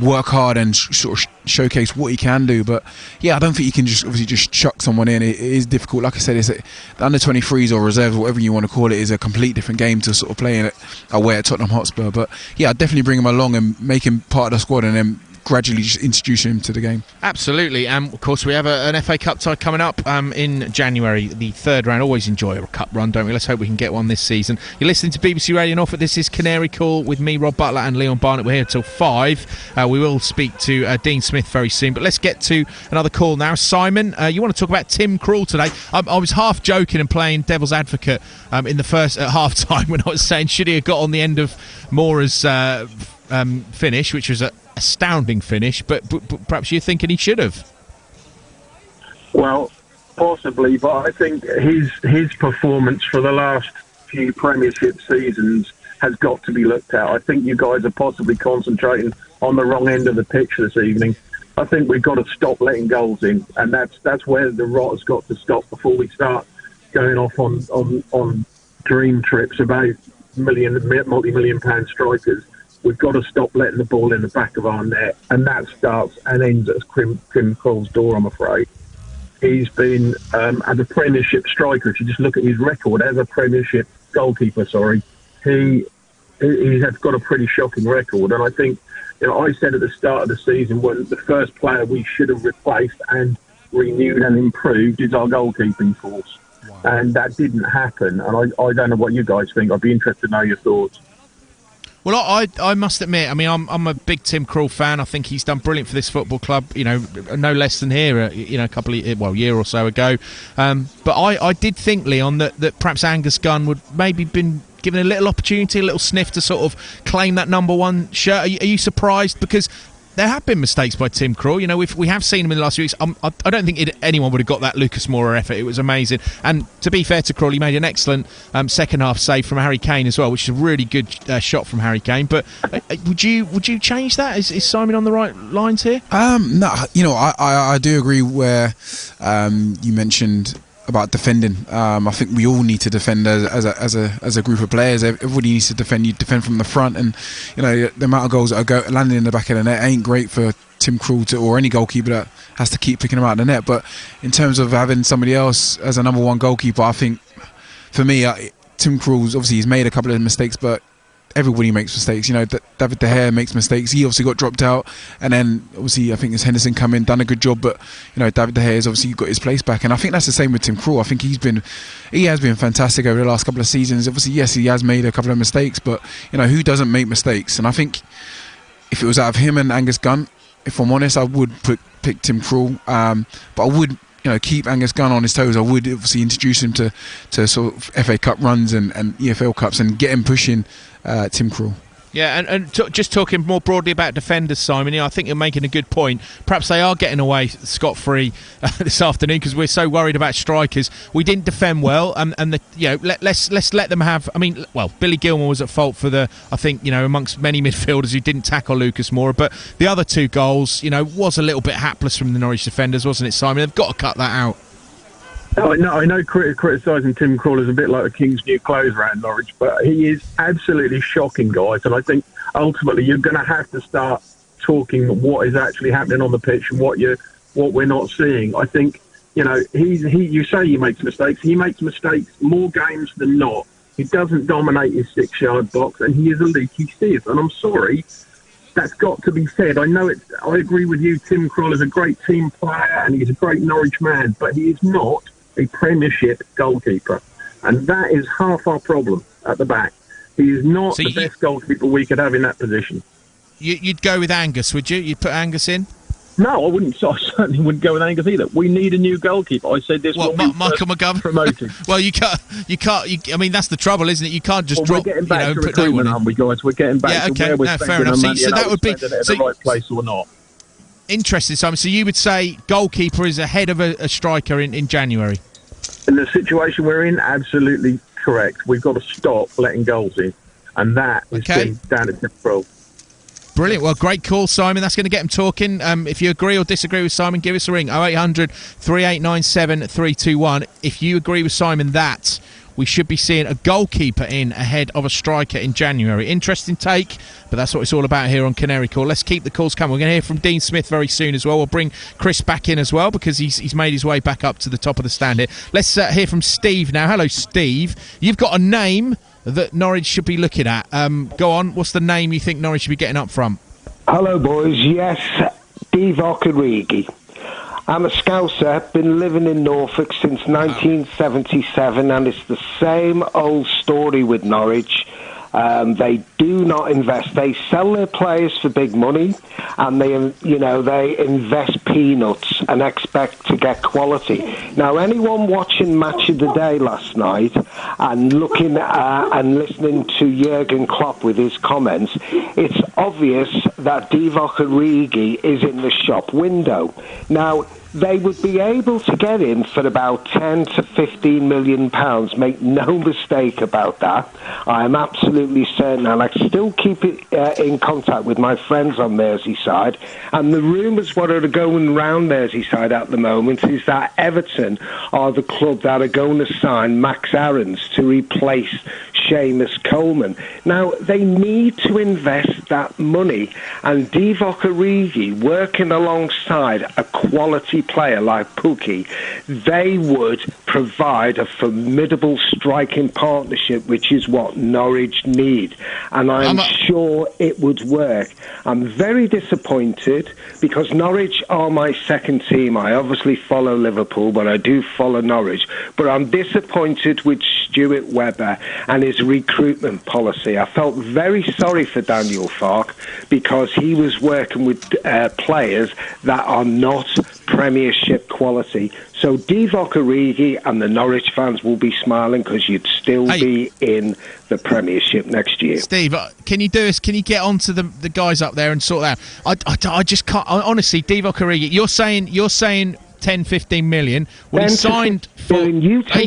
work hard and sort of showcase what he can do. But yeah, I don't think you can just chuck someone in. It is difficult. Like I said, the under 23s or reserves, whatever you want to call it, is a complete different game to sort of playing it away at Tottenham Hotspur. But yeah, I'd definitely bring him along and make him part of the squad, and then gradually just introduce him to the game. Absolutely. And of course we have an FA Cup tie coming up in January, the third round. Always enjoy a cup run, don't we? Let's hope we can get one this season. You're listening to BBC Radio Norfolk. This is Canary Call with me, Rob Butler, and Leon Barnett. We're here till 5. We will speak to Dean Smith very soon, but let's get to another call now. Simon, you want to talk about Tim Krul today? I was half joking and playing devil's advocate in the first at half time when I was saying should he have got on the end of Mora's finish, which was a astounding finish, but perhaps you're thinking he should have. Well, possibly, but I think his performance for the last few Premiership seasons has got to be looked at. I think you guys are possibly concentrating on the wrong end of the pitch this evening. I think we've got to stop letting goals in, and that's where the rot has got to stop before we start going off on dream trips about multi-million pound strikers. We've got to stop letting the ball in the back of our net, and that starts and ends at Tim Krul's door, I'm afraid. He's been, as a Premiership striker, if you just look at his record as a Premiership goalkeeper, he has got a pretty shocking record. And I think, I said at the start of the season, when the first player we should have replaced and renewed and improved is our goalkeeping force. Wow. And that didn't happen. And I don't know what you guys think. I'd be interested to know your thoughts. Well, I must admit, I mean, I'm a big Tim Krul fan. I think he's done brilliant for this football club, no less than here, a year or so ago. But I did think, Leon, that perhaps Angus Gunn would maybe been given a little opportunity, a little sniff to sort of claim that number one shirt. Are you surprised? Because there have been mistakes by Tim Krul. We have seen him in the last few weeks. I don't think anyone would have got that Lucas Moura effort. It was amazing. And to be fair to Krul, he made an excellent second half save from Harry Kane as well, which is a really good shot from Harry Kane. But would you change that? Is Simon on the right lines here? No, I do agree where you mentioned about defending. I think we all need to defend as a group of players. Everybody needs to defend. You defend from the front, and the amount of goals that are landing in the back of the net ain't great for Tim Krul or any goalkeeper that has to keep picking them out of the net. But in terms of having somebody else as a number one goalkeeper, I think for me, Tim Krul's obviously he's made a couple of mistakes, but everybody makes mistakes. You know, David De Gea makes mistakes. He obviously got dropped out, and then obviously I think as Henderson come in, done a good job. But you know, David De Gea has obviously got his place back, and I think that's the same with Tim Krul. I think he has been fantastic over the last couple of seasons. Obviously, yes, he has made a couple of mistakes, but you know, who doesn't make mistakes? And I think if it was out of him and Angus Gunn, if I'm honest, I would pick Tim Krul, but I would, you know, keep Angus Gunn on his toes. I would obviously introduce him to sort of FA Cup runs and EFL Cups and get him pushing Tim Krul. Yeah, and just talking more broadly about defenders, Simon, I think you're making a good point. Perhaps they are getting away scot-free this afternoon because we're so worried about strikers. We didn't defend well, and let's let them have. I mean, well, Billy Gilmour was at fault for I think, amongst many midfielders who didn't tackle Lucas Moura, but the other two goals, was a little bit hapless from the Norwich defenders, wasn't it, Simon? They've got to cut that out. I know criticising Tim Krul is a bit like the King's new clothes around Norwich, but he is absolutely shocking, guys. And I think ultimately you're going to have to start talking what is actually happening on the pitch and what we're not seeing. I think, you say he makes mistakes. He makes mistakes more games than not. He doesn't dominate his 6-yard box, and he is a leaky sieve. And I'm sorry, that's got to be said. I know I agree with you. Tim Krul is a great team player and he's a great Norwich man, but he is not a Premiership goalkeeper, and that is half our problem at the back. He is not the best goalkeeper we could have in that position. You'd go with Angus, would you? You'd put Angus in? No, I wouldn't. I certainly wouldn't go with Angus either. We need a new goalkeeper. I said this. Michael McGovern promoted. Well, you can't. I mean, that's the trouble, isn't it? You can't just drop. We're getting back to recruitment, aren't we, guys? We're getting back to where we're spending our money. So that would be the right place or not. Interesting, Simon. So you would say goalkeeper is ahead of a striker in January? In the situation we're in, absolutely correct. We've got to stop letting goals in, and that is down to Tim Krul. Brilliant. Well, great call, Simon. That's going to get them talking. If you agree or disagree with Simon, give us a ring. 0800 3897 321. If you agree with Simon that we should be seeing a goalkeeper in ahead of a striker in January. Interesting take, but that's what it's all about here on Canary Call. Let's keep the calls coming. We're going to hear from Dean Smith very soon as well. We'll bring Chris back in as well because he's made his way back up to the top of the stand here. Let's hear from Steve now. Hello, Steve. You've got a name that Norwich should be looking at. Go on. What's the name you think Norwich should be getting up front? Hello, boys. Yes, Divock Origi. I'm a Scouser, been living in Norfolk since 1977, and it's the same old story with Norwich. They do not invest. They sell their players for big money, and they invest peanuts and expect to get quality. Now, anyone watching Match of the Day last night and looking and listening to Jurgen Klopp with his comments, it's obvious that Divock Origi is in the shop window. Now, they would be able to get him for about 10 to 15 million pounds. Make no mistake about that. I am absolutely certain, and I still keep in contact with my friends on Merseyside. And the rumours what are going round Merseyside at the moment is that Everton are the club that are going to sign Max Aarons to replace Seamus Coleman. Now, they need to invest that money, and Divock Origi, working alongside a quality player like Pukki, they would provide a formidable striking partnership, which is what Norwich need, and I'm sure it would work. I'm very disappointed because Norwich are my second team. I obviously follow Liverpool, but I do follow Norwich, but I'm disappointed with Stuart Webber and his recruitment policy. I felt very sorry for Daniel Farke because he was working with players that are not Premiership quality. So Divock Origi and the Norwich fans will be smiling because you'd still be in the Premiership next year. Steve, can you do this? Can you get onto the guys up there and sort that out? I just can't. Honestly, Divock Origi, you're saying 10, 15 million. Well, he signed for. He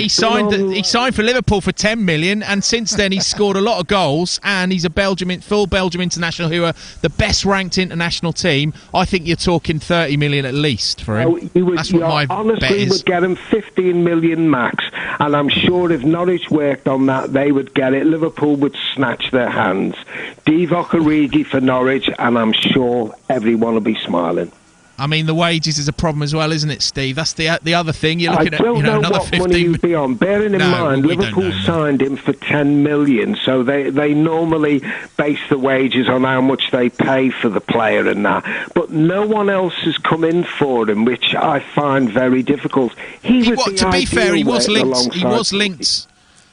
signed for Liverpool for 10 million, and since then he's scored a lot of goals. And he's a full Belgium international, who are the best ranked international team. I think you're talking 30 million at least for him. That's what my bet is. Would get him 15 million max, and I'm sure if Norwich worked on that, they would get it. Liverpool would snatch their hands. Divock Origi for Norwich, and I'm sure everyone will be smiling. I mean, the wages is a problem as well, isn't it, Steve? That's the other thing. You're looking I don't know another what 15 money he'd be on. Bearing in mind, Liverpool signed him for 10 million, so they normally base the wages on how much they pay for the player and that. But no one else has come in for him, which I find very difficult. To be fair, he was linked.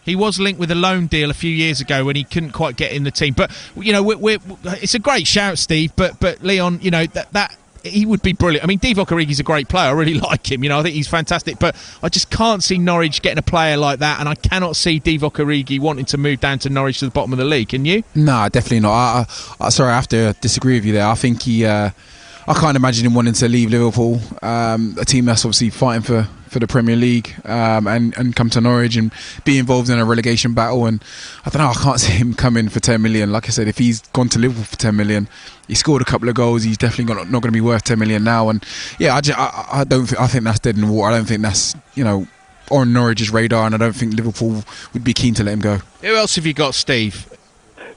He was linked with a loan deal a few years ago when he couldn't quite get in the team. But it's a great shout, Steve. But Leon, that he would be brilliant. I mean, Divock Origi's a great player. I really like him. I think he's fantastic. But I just can't see Norwich getting a player like that, and I cannot see Divock Origi wanting to move down to Norwich to the bottom of the league. Can you? No, definitely not. Sorry, I have to disagree with you there. I think I can't imagine him wanting to leave Liverpool, a team that's obviously fighting for the Premier League, and come to Norwich and be involved in a relegation battle. And I don't know, I can't see him coming for 10 million. Like I said, if he's gone to Liverpool for 10 million, he scored a couple of goals, he's definitely not going to be worth 10 million now. And yeah, I think that's dead in the water. I don't think that's on Norwich's radar, and I don't think Liverpool would be keen to let him go. Who else have you got, Steve?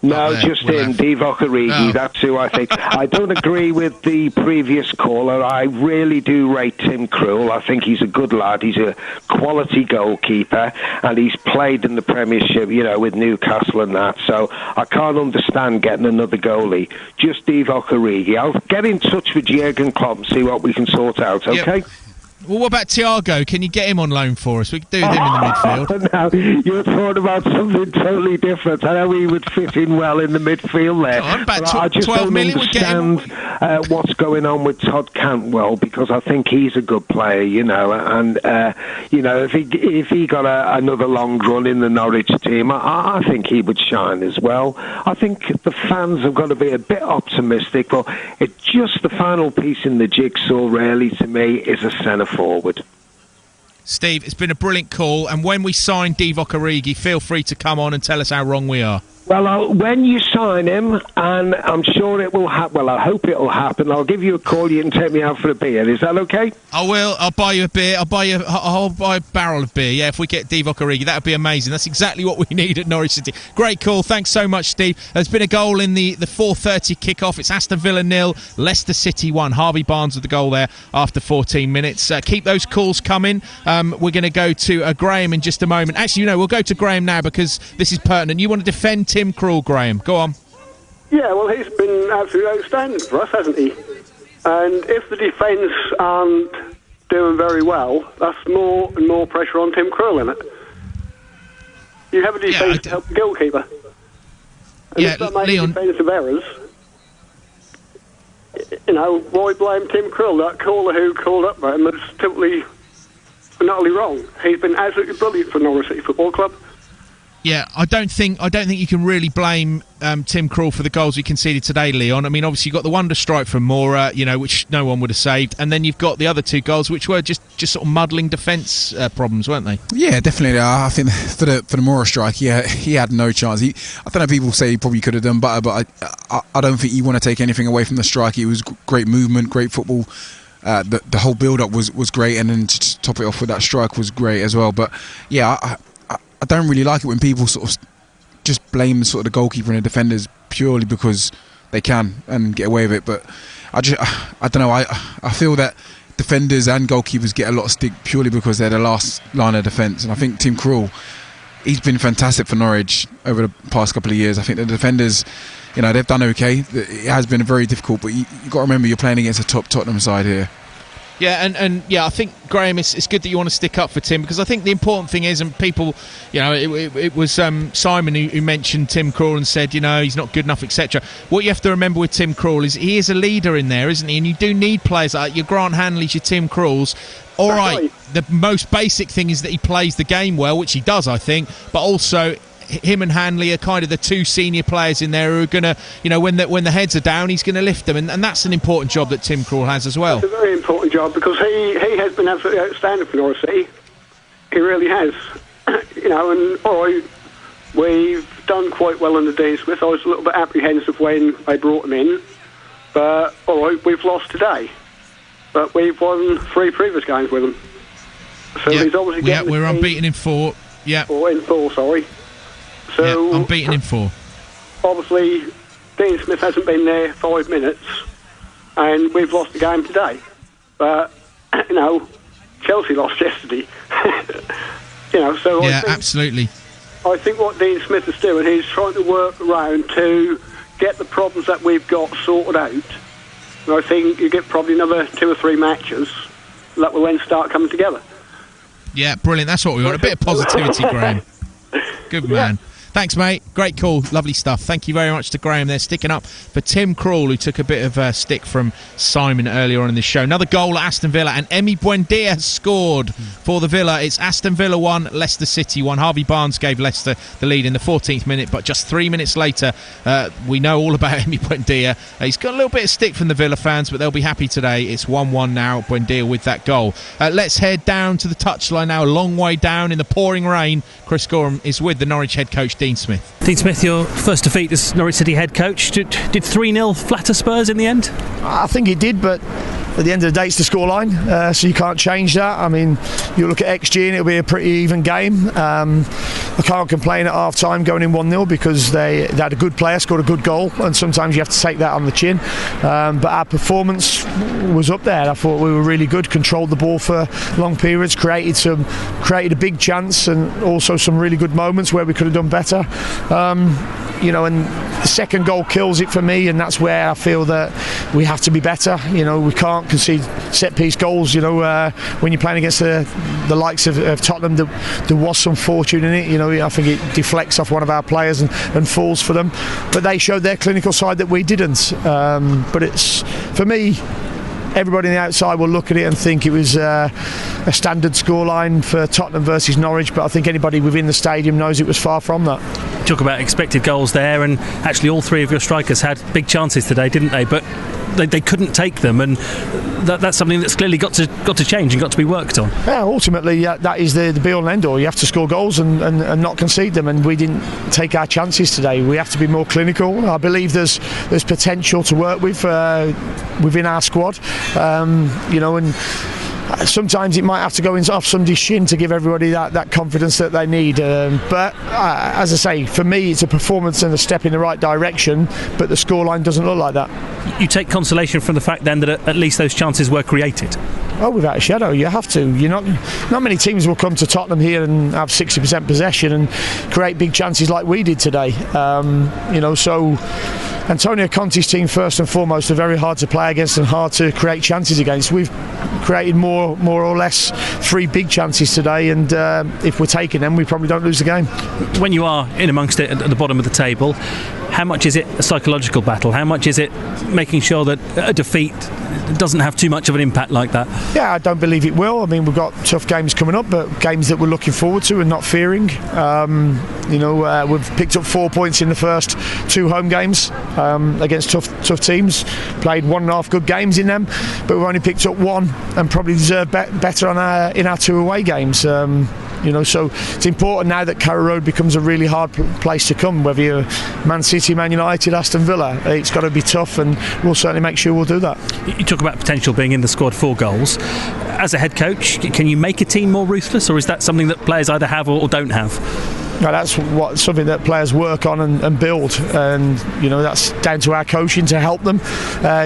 No, just in Divock Origi. That's who I think. I don't agree with the previous caller. I really do rate Tim Krul. I think he's a good lad. He's a quality goalkeeper, and he's played in the Premiership, with Newcastle and that. So I can't understand getting another goalie. Just Divock Origi. I'll get in touch with Jurgen Klopp and see what we can sort out. Okay. Yep. Well, what about Thiago? Can you get him on loan for us? We could do with him in the midfield. No, you're talking about something totally different. I know he would fit in well in the midfield there. I just 12 don't million understand what's going on with Todd Cantwell, because I think he's a good player, and if he got another long run in the Norwich team, I think he would shine as well. I think the fans have got to be a bit optimistic, but it's just the final piece in the jigsaw, really, to me, is a centre forward. Steve, it's been a brilliant call, and when we sign Divock Origi, feel free to come on and tell us how wrong we are. Well, when you sign him, and I'm sure it will happen, well, I hope it will happen, I'll give you a call, you can take me out for a beer. Is that okay? I will. I'll buy you a beer. I'll buy a barrel of beer, yeah, if we get Divock Origi. That would be amazing. That's exactly what we need at Norwich City. Great call. Thanks so much, Steve. There's been a goal in the 4:30 kickoff. It's Aston Villa 0, Leicester City 1. Harvey Barnes with the goal there after 14 minutes. Keep those calls coming. We're going to go to Graham in just a moment. Actually, we'll go to Graham now because this is pertinent. You want to defend Tim Krul, Graham? Go on. Yeah, well, he's been absolutely outstanding for us, hasn't he? And if the defence aren't doing very well, that's more and more pressure on Tim Krul, isn't it? You have a defence to help the goalkeeper. And if that makes defensive errors, why blame Tim Krul? That caller who called up for him was totally, not only wrong. He's been absolutely brilliant for Norwich City Football Club. Yeah, I don't think you can really blame Tim Krul for the goals we conceded today, Leon. I mean, obviously you've got the wonder strike from Mora, which no one would have saved, and then you've got the other two goals, which were just sort of muddling defence problems, weren't they? Yeah, definitely. I think for the Mora strike, he had no chance. I don't know. People say he probably could have done better, but I don't think you want to take anything away from the strike. It was great movement, great football. The whole build-up was great, and then to top it off with that strike was great as well. But yeah, I don't really like it when people sort of just blame sort of the goalkeeper and the defenders purely because they can and get away with it. But I don't know. I feel that defenders and goalkeepers get a lot of stick purely because they're the last line of defence. And I think Tim Krul, he's been fantastic for Norwich over the past couple of years. I think the defenders, they've done okay. It has been very difficult, but you've got to remember you're playing against a top Tottenham side here. Yeah, and I think, Graham, it's good that you want to stick up for Tim, because I think the important thing is, and people, it was Simon who mentioned Tim Krul and said, he's not good enough, etc. What you have to remember with Tim Krul is he is a leader in there, isn't he? And you do need players like your Grant Hanleys, your Tim Kruls. All right, the most basic thing is that he plays the game well, which he does, I think, but also him and Hanley are kind of the two senior players in there who are going to, when the heads are down, he's going to lift them, and that's an important job that Tim Krul has as well. It's a very important job because he has been absolutely outstanding for Norwich City. He really has. And all right, we've done quite well under Dean Smith. I was a little bit apprehensive when they brought him in, but all right, we've lost today, but we've won 3 previous games with him. So he's obviously getting. We're unbeaten in 4. Yeah, in 4. Sorry. So, unbeaten in 4. Obviously, Dean Smith hasn't been there 5 minutes, and we've lost the game today. But, Chelsea lost yesterday. So yeah, absolutely. I think what Dean Smith is doing, he's trying to work around to get the problems that we've got sorted out. And I think you get probably another 2 or 3 matches that will then start coming together. Yeah, brilliant. That's what we want. A bit of positivity, Graham. Good man. Thanks, mate. Great call. Lovely stuff. Thank you very much to Graham there, sticking up for Tim Krul, who took a bit of stick from Simon earlier on in the show. Another goal at Aston Villa, and Emi Buendia has scored for the Villa. It's Aston Villa 1, Leicester City 1. Harvey Barnes gave Leicester the lead in the 14th minute, but just 3 minutes later, we know all about Emi Buendia. He's got a little bit of stick from the Villa fans, but they'll be happy today. It's 1-1 now, Buendia with that goal. Let's head down to the touchline now, a long way down in the pouring rain. Chris Gorham is with the Norwich head coach, Dean Smith. Dean Smith, your first defeat as Norwich City head coach. Did 3-0 flatter Spurs in the end? I think it did, but at the end of the day it's the scoreline, so you can't change that. I mean, you look at XG and it'll be a pretty even game. I can't complain at half time going in 1-0 because they had a good player, scored a good goal, and sometimes you have to take that on the chin. But our performance was up there. I thought we were really good, controlled the ball for long periods, created a big chance, and also some really good moments where we could have done better. And the second goal kills it for me, and that's where I feel that we have to be better. We can't concede set-piece goals. When you're playing against the likes of Tottenham, there was some fortune in it. I think it deflects off one of our players and falls for them. But they showed their clinical side that we didn't. But it's, for me, everybody on the outside will look at it and think it was a standard scoreline for Tottenham versus Norwich, but I think anybody within the stadium knows it was far from that. Talk about expected goals there, and actually all 3 of your strikers had big chances today, didn't they? But they couldn't take them, and that's something that's clearly got to change and got to be worked on. Yeah, ultimately that is the be all and end all. You have to score goals and not concede them, and we didn't take our chances today. We have to be more clinical. I believe there's potential to work with within our squad, and sometimes it might have to go off somebody's shin to give everybody that confidence that they need. But as I say, for me, it's a performance and a step in the right direction, but the scoreline doesn't look like that. You take consolation from the fact then that at least those chances were created? Oh, without a shadow, you have to. Not many teams will come to Tottenham here and have 60% possession and create big chances like we did today. So Antonio Conte's team, first and foremost, are very hard to play against and hard to create chances against. We've created more or less 3 big chances today, and if we're taking them, we probably don't lose the game. When you are in amongst it at the bottom of the table, how much is it a psychological battle? How much is it making sure that a defeat doesn't have too much of an impact like that? Yeah, I don't believe it will. I mean, we've got tough games coming up, but games that we're looking forward to and not fearing. We've picked up 4 points in the first 2 home games against tough teams. Played 1.5 good games in them, but we've only picked up 1 and probably deserve better in our 2 away games. So it's important now that Carrow Road becomes a really hard place to come, whether you're Man City, Man United, Aston Villa. It's got to be tough, and we'll certainly make sure we'll do that. You talk about potential being in the squad for goals. As a head coach, can you make a team more ruthless, or is that something that players either have or don't have? No, that's something that players work on and build, and that's down to our coaching to help them,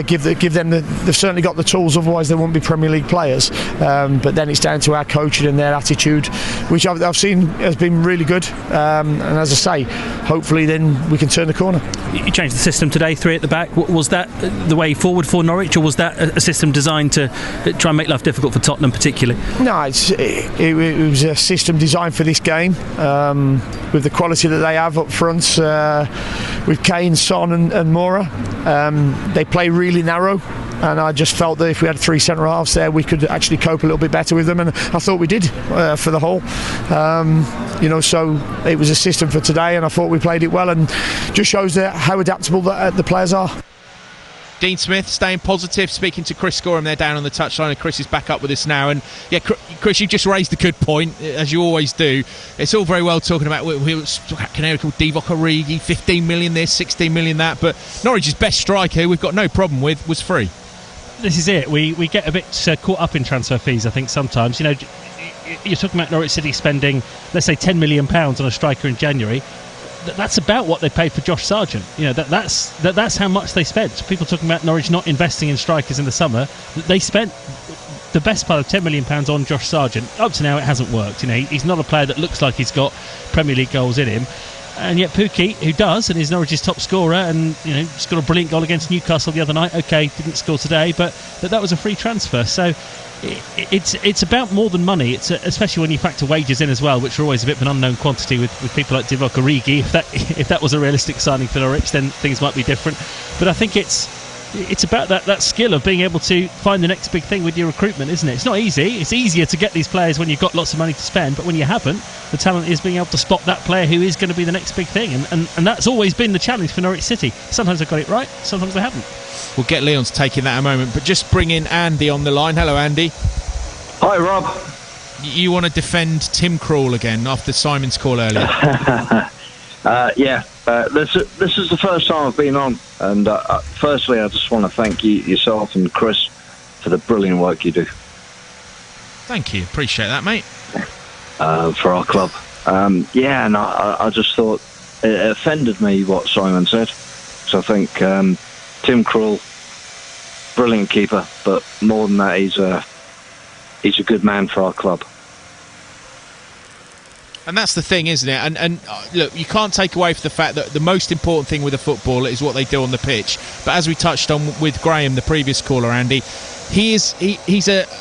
give them they've certainly got the tools, otherwise they won't be Premier League players, but then it's down to our coaching and their attitude, which I've seen has been really good, and as I say, hopefully then we can turn the corner. You changed the system today, 3 at the back. Was that the way forward for Norwich, or was that a system designed to try and make life difficult for Tottenham particularly? No, it was a system designed for this game, with the quality that they have up front, with Kane, Son and Moura. They play really narrow, and I just felt that if we had 3 centre halves there, we could actually cope a little bit better with them, and I thought we did for the whole. So it was a system for today, and I thought we played it well, and just shows how adaptable the players are. Dean Smith staying positive, speaking to Chris Gorham there down on the touchline, and Chris is back up with us now. And yeah, Chris, you just raised a good point, as you always do. It's all very well talking about Canary called Divock Origi, 15 million this, 16 million that, but Norwich's best striker, we've got no problem with, was free. This is it. We get a bit caught up in transfer fees, I think, sometimes. You're talking about Norwich City spending, let's say, £10 million on a striker in January. that's about what they paid for Josh Sargent. That's how much they spent. So people talking about Norwich not investing in strikers in the summer. They spent the best part of £10 million on Josh Sargent. Up to now, it hasn't worked. He's not a player that looks like he's got Premier League goals in him. And yet Pukki, who does, and is Norwich's top scorer, and scored a brilliant goal against Newcastle the other night. Okay, didn't score today, but that was a free transfer. So it's about more than money. It's especially when you factor wages in as well, which are always a bit of an unknown quantity with people like Divock Origi. If that was a realistic signing for Norwich, then things might be different. But I think it's about that skill of being able to find the next big thing with your recruitment, isn't it? It's not easy. It's easier to get these players when you've got lots of money to spend, but when you haven't, the talent is being able to spot that player who is going to be the next big thing, and that's always been the challenge for Norwich City. Sometimes they've got it right, sometimes they haven't. We'll get Leon's take in that in a moment, but just bring in Andy on the line. Hello, Andy. Hi, Rob. You want to defend Tim Krul again after Simon's call earlier? Yeah. This is the first time I've been on, and firstly I just want to thank yourself and Chris for the brilliant work you do. Thank you, appreciate that, mate. For our club. And I just thought it offended me what Simon said. So I think Tim Krul, brilliant keeper, but more than that, he's a good man for our club. And that's the thing, isn't it? And look, you can't take away from the fact that the most important thing with a footballer is what they do on the pitch. But as we touched on with Graham, the previous caller, Andy, he's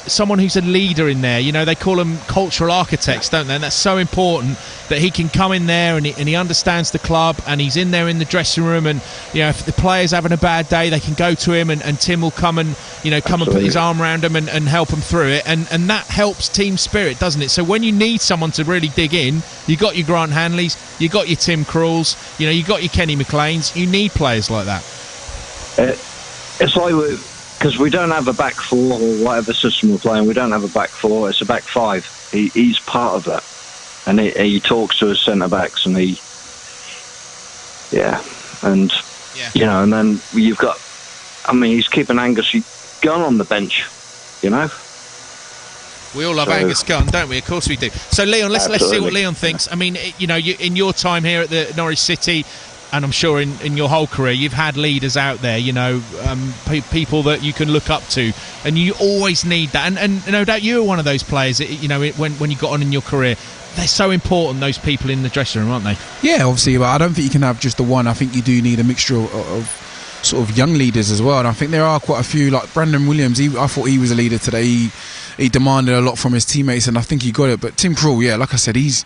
someone who's a leader in there. They call them cultural architects, don't they? And that's so important that he can come in there and he understands the club, and he's in there in the dressing room, and if the player's having a bad day, they can go to him, and Tim will come and come and put his arm around them and help them through it, and that helps team spirit, doesn't it? So when you need someone to really dig in, you got your Grant Hanleys, you got your Tim Kruls, you got your Kenny McLeans. You need players like that. It's like because we don't have a back four, or whatever system we're playing, we don't have a back four, it's a back five. He's part of that. And he talks to his centre-backs, and and then you've got, he's keeping Angus Gunn on the bench, We all love Angus Gunn, don't we? Of course we do. So, Leon, let's see what Leon thinks. You, in your time here at the Norwich City, and I'm sure in your whole career, you've had leaders out there, people that you can look up to, and you always need that. And no doubt you were one of those players, when you got on in your career. They're so important, those people in the dressing room, aren't they? Yeah, obviously, but I don't think you can have just the one. I think you do need a mixture of sort of young leaders as well, and I think there are quite a few, like Brandon Williams. I thought he was a leader today. He demanded a lot from his teammates, and I think he got it. But Tim Krul, yeah, like I said, he's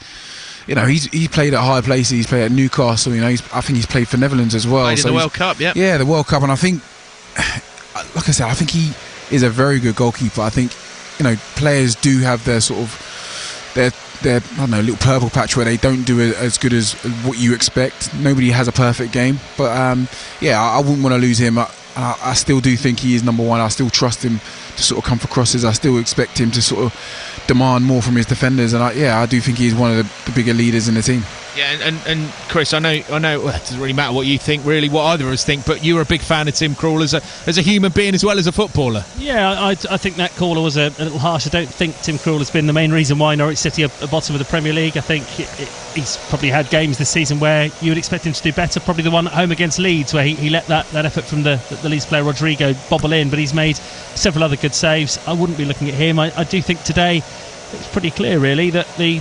played at high places. He's played at Newcastle. I think he's played for Netherlands as well. Played in the World Cup, yeah. Yeah, the World Cup, and I think, like I said, I think he is a very good goalkeeper. I think players do have their sort of their I don't know, little purple patch where they don't do it as good as what you expect. Nobody has a perfect game, but I wouldn't want to lose him. I still do think he is number one. I still trust him to sort of come for crosses. I still expect him to sort of demand more from his defenders, and I do think he's one of the bigger leaders in the team. Yeah, and Chris, I know. Well, it doesn't really matter what you think, really, what either of us think. But you were a big fan of Tim Krul as a human being as well as a footballer. Yeah, I think that caller was a little harsh. I don't think Tim Krul has been the main reason why Norwich City are at the bottom of the Premier League. I think he's probably had games this season where you would expect him to do better. Probably the one at home against Leeds, where he let that effort from the Leeds player Rodrigo bobble in, but he's made several other good saves. I wouldn't be looking at him. I do think today it's pretty clear, really, that the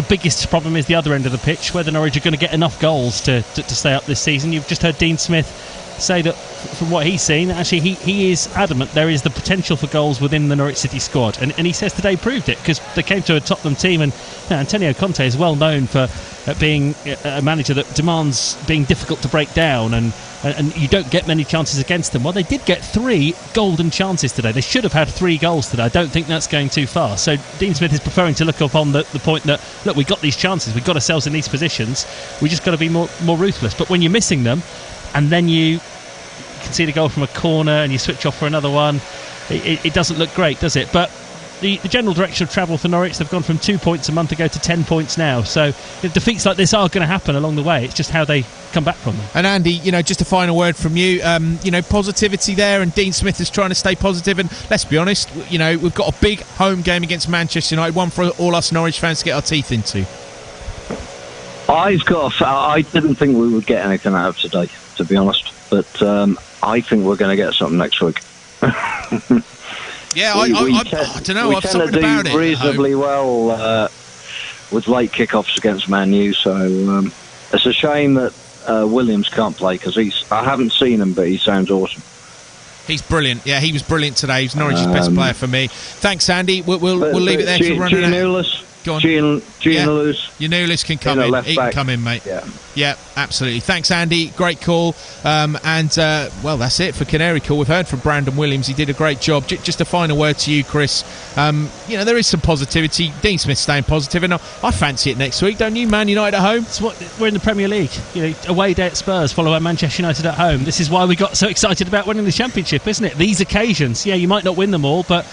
biggest problem is the other end of the pitch, whether Norwich are going to get enough goals to stay up this season. You've just heard Dean Smith say that from what he's seen, actually he is adamant there is the potential for goals within the Norwich City squad, and he says today proved it, because they came to a Tottenham team, and Antonio Conte is well known for being a manager that demands being difficult to break down, and you don't get many chances against them. Well, they did get 3 golden chances today. They should have had 3 goals today. I don't think that's going too far. So Dean Smith is preferring to look upon the point that, look, we got these chances, we got ourselves in these positions, we just got to be more ruthless. But when you're missing them, and then you concede a goal from a corner and you switch off for another one, it doesn't look great, does it? But the general direction of travel for Norwich, they've gone from 2 points a month ago to 10 points now. So defeats like this are going to happen along the way. It's just how they come back from them. And Andy, just a final word from you. Positivity there, and Dean Smith is trying to stay positive. And let's be honest, we've got a big home game against Manchester United, one for all us Norwich fans to get our teeth into. I didn't think we would get anything out of today, to be honest. But I think we're going to get something next week. Yeah, I don't know. I've something about it. We tend to do reasonably well with late kickoffs against Man U, so it's a shame that Williams can't play, because I haven't seen him, but he sounds awesome. He's brilliant. Yeah, he was brilliant today. He's Norwich's best player for me. Thanks, Andy. We'll leave it there because we're running out. Go on. Giannoulis can come in. He can come in, mate. Yeah, absolutely. Thanks, Andy. Great call. Well, that's it for Canary Call. We've heard from Brandon Williams. He did a great job. Just a final word to you, Chris. There is some positivity. Dean Smith's staying positive, and I fancy it next week, don't you? Man United at home. We're in the Premier League. Away day at Spurs, followed by Manchester United at home. This is why we got so excited about winning the Championship, isn't it? These occasions. Yeah, you might not win them all, but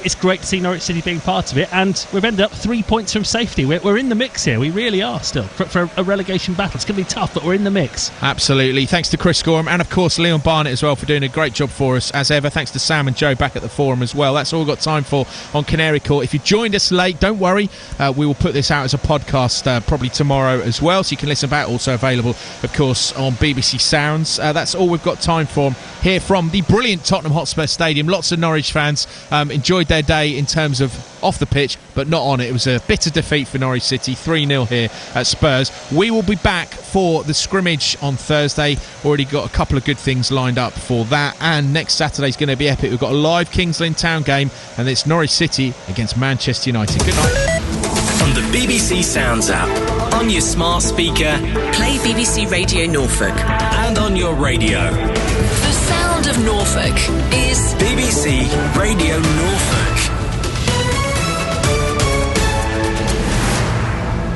it's great to see Norwich City being part of it, and we've ended up 3 points from safety. We're in the mix here. We really are still for a relegation battle. It's going to be tough, but we're in the mix. Absolutely. Thanks to Chris Gorham and, of course, Leon Barnett as well for doing a great job for us as ever. Thanks to Sam and Joe back at the forum as well. That's all we've got time for on Canary Call. If you joined us late, don't worry. We will put this out as a podcast probably tomorrow as well, so you can listen back. Also available, of course, on BBC Sounds. That's all we've got time for here from the brilliant Tottenham Hotspur Stadium. Lots of Norwich fans enjoyed their day in terms of off the pitch, but not on it. It was a bitter defeat for Norwich City, 3-0 here at Spurs. We will be back for the scrimmage on Thursday. Already got a couple of good things lined up for that, and next Saturday's going to be epic. We've got a live Kings Lynn Town game, and it's Norwich City against Manchester United. Good night. From the BBC Sounds app, on your smart speaker, Play BBC Radio Norfolk. and on your radio. The sound of Norfolk is BBC Radio Norfolk.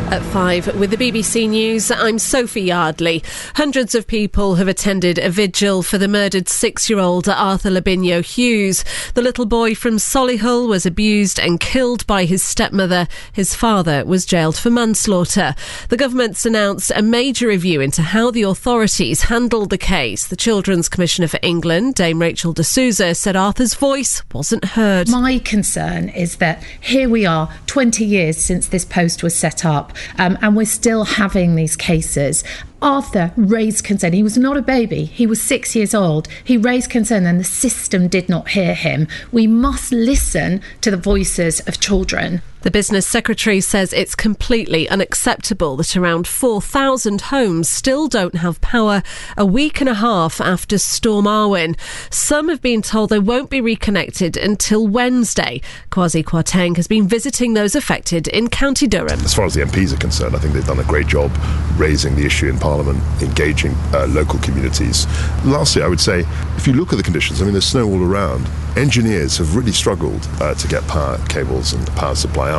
At 5 with the BBC News, I'm Sophie Yardley. Hundreds of people have attended a vigil for the murdered 6-year-old Arthur Labinho Hughes. The little boy from Solihull was abused and killed by his stepmother. His father was jailed for manslaughter. The government's announced a major review into how the authorities handled the case. The Children's Commissioner for England, Dame Rachel de Souza, said Arthur's voice wasn't heard. My concern is that here we are, 20 years since this post was set up, and we're still having these cases. Arthur raised concern. He was not a baby. He was 6 years old. He raised concern and the system did not hear him. We must listen to the voices of children. The business secretary says it's completely unacceptable that around 4,000 homes still don't have power a week and a half after Storm Arwen. Some have been told they won't be reconnected until Wednesday. Kwasi Kwarteng has been visiting those affected in County Durham. As far as the MPs are concerned, I think they've done a great job raising the issue in Parliament, engaging local communities. Lastly, I would say, if you look at the conditions, there's snow all around. Engineers have really struggled to get power cables and power supply up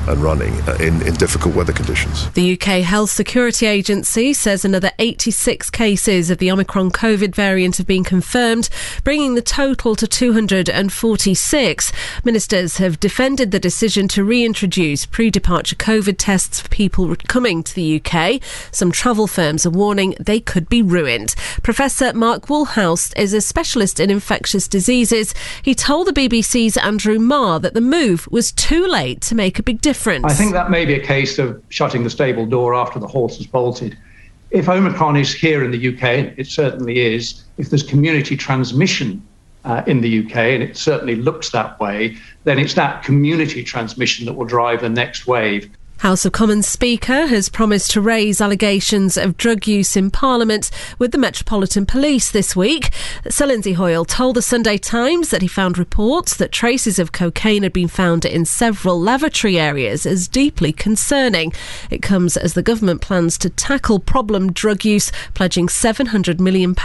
and running in difficult weather conditions. The UK Health Security Agency says another 86 cases of the Omicron COVID variant have been confirmed, bringing the total to 246. Ministers have defended the decision to reintroduce pre-departure COVID tests for people coming to the UK. Some travel firms are warning they could be ruined. Professor Mark Woolhouse is a specialist in infectious diseases. He told the BBC's Andrew Marr that the move was too late to make a big difference. I think that may be a case of shutting the stable door after the horse has bolted. If Omicron is here in the UK, it certainly is, if there's community transmission in the UK, and it certainly looks that way, then it's that community transmission that will drive the next wave. House of Commons Speaker has promised to raise allegations of drug use in Parliament with the Metropolitan Police this week. Sir Lindsay Hoyle told the Sunday Times that he found reports that traces of cocaine had been found in several lavatory areas as deeply concerning. It comes as the government plans to tackle problem drug use, pledging £700 million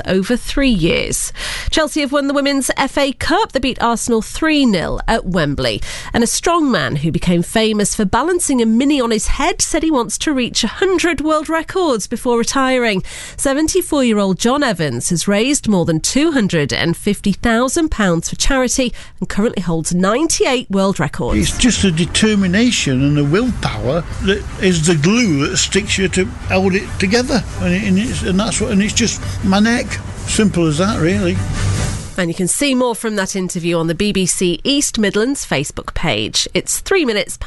over 3 years. Chelsea have won the Women's FA Cup. They beat Arsenal 3-0 at Wembley. And a strongman who became famous for balancing a mini on his head said he wants to reach 100 world records before retiring. 74-year-old John Evans has raised more than £250,000 for charity and currently holds 98 world records. It's just a determination and a willpower that is the glue that sticks you to hold it together, and it's just my neck. Simple as that, really. And you can see more from that interview on the BBC East Midlands Facebook page. It's 5 minutes.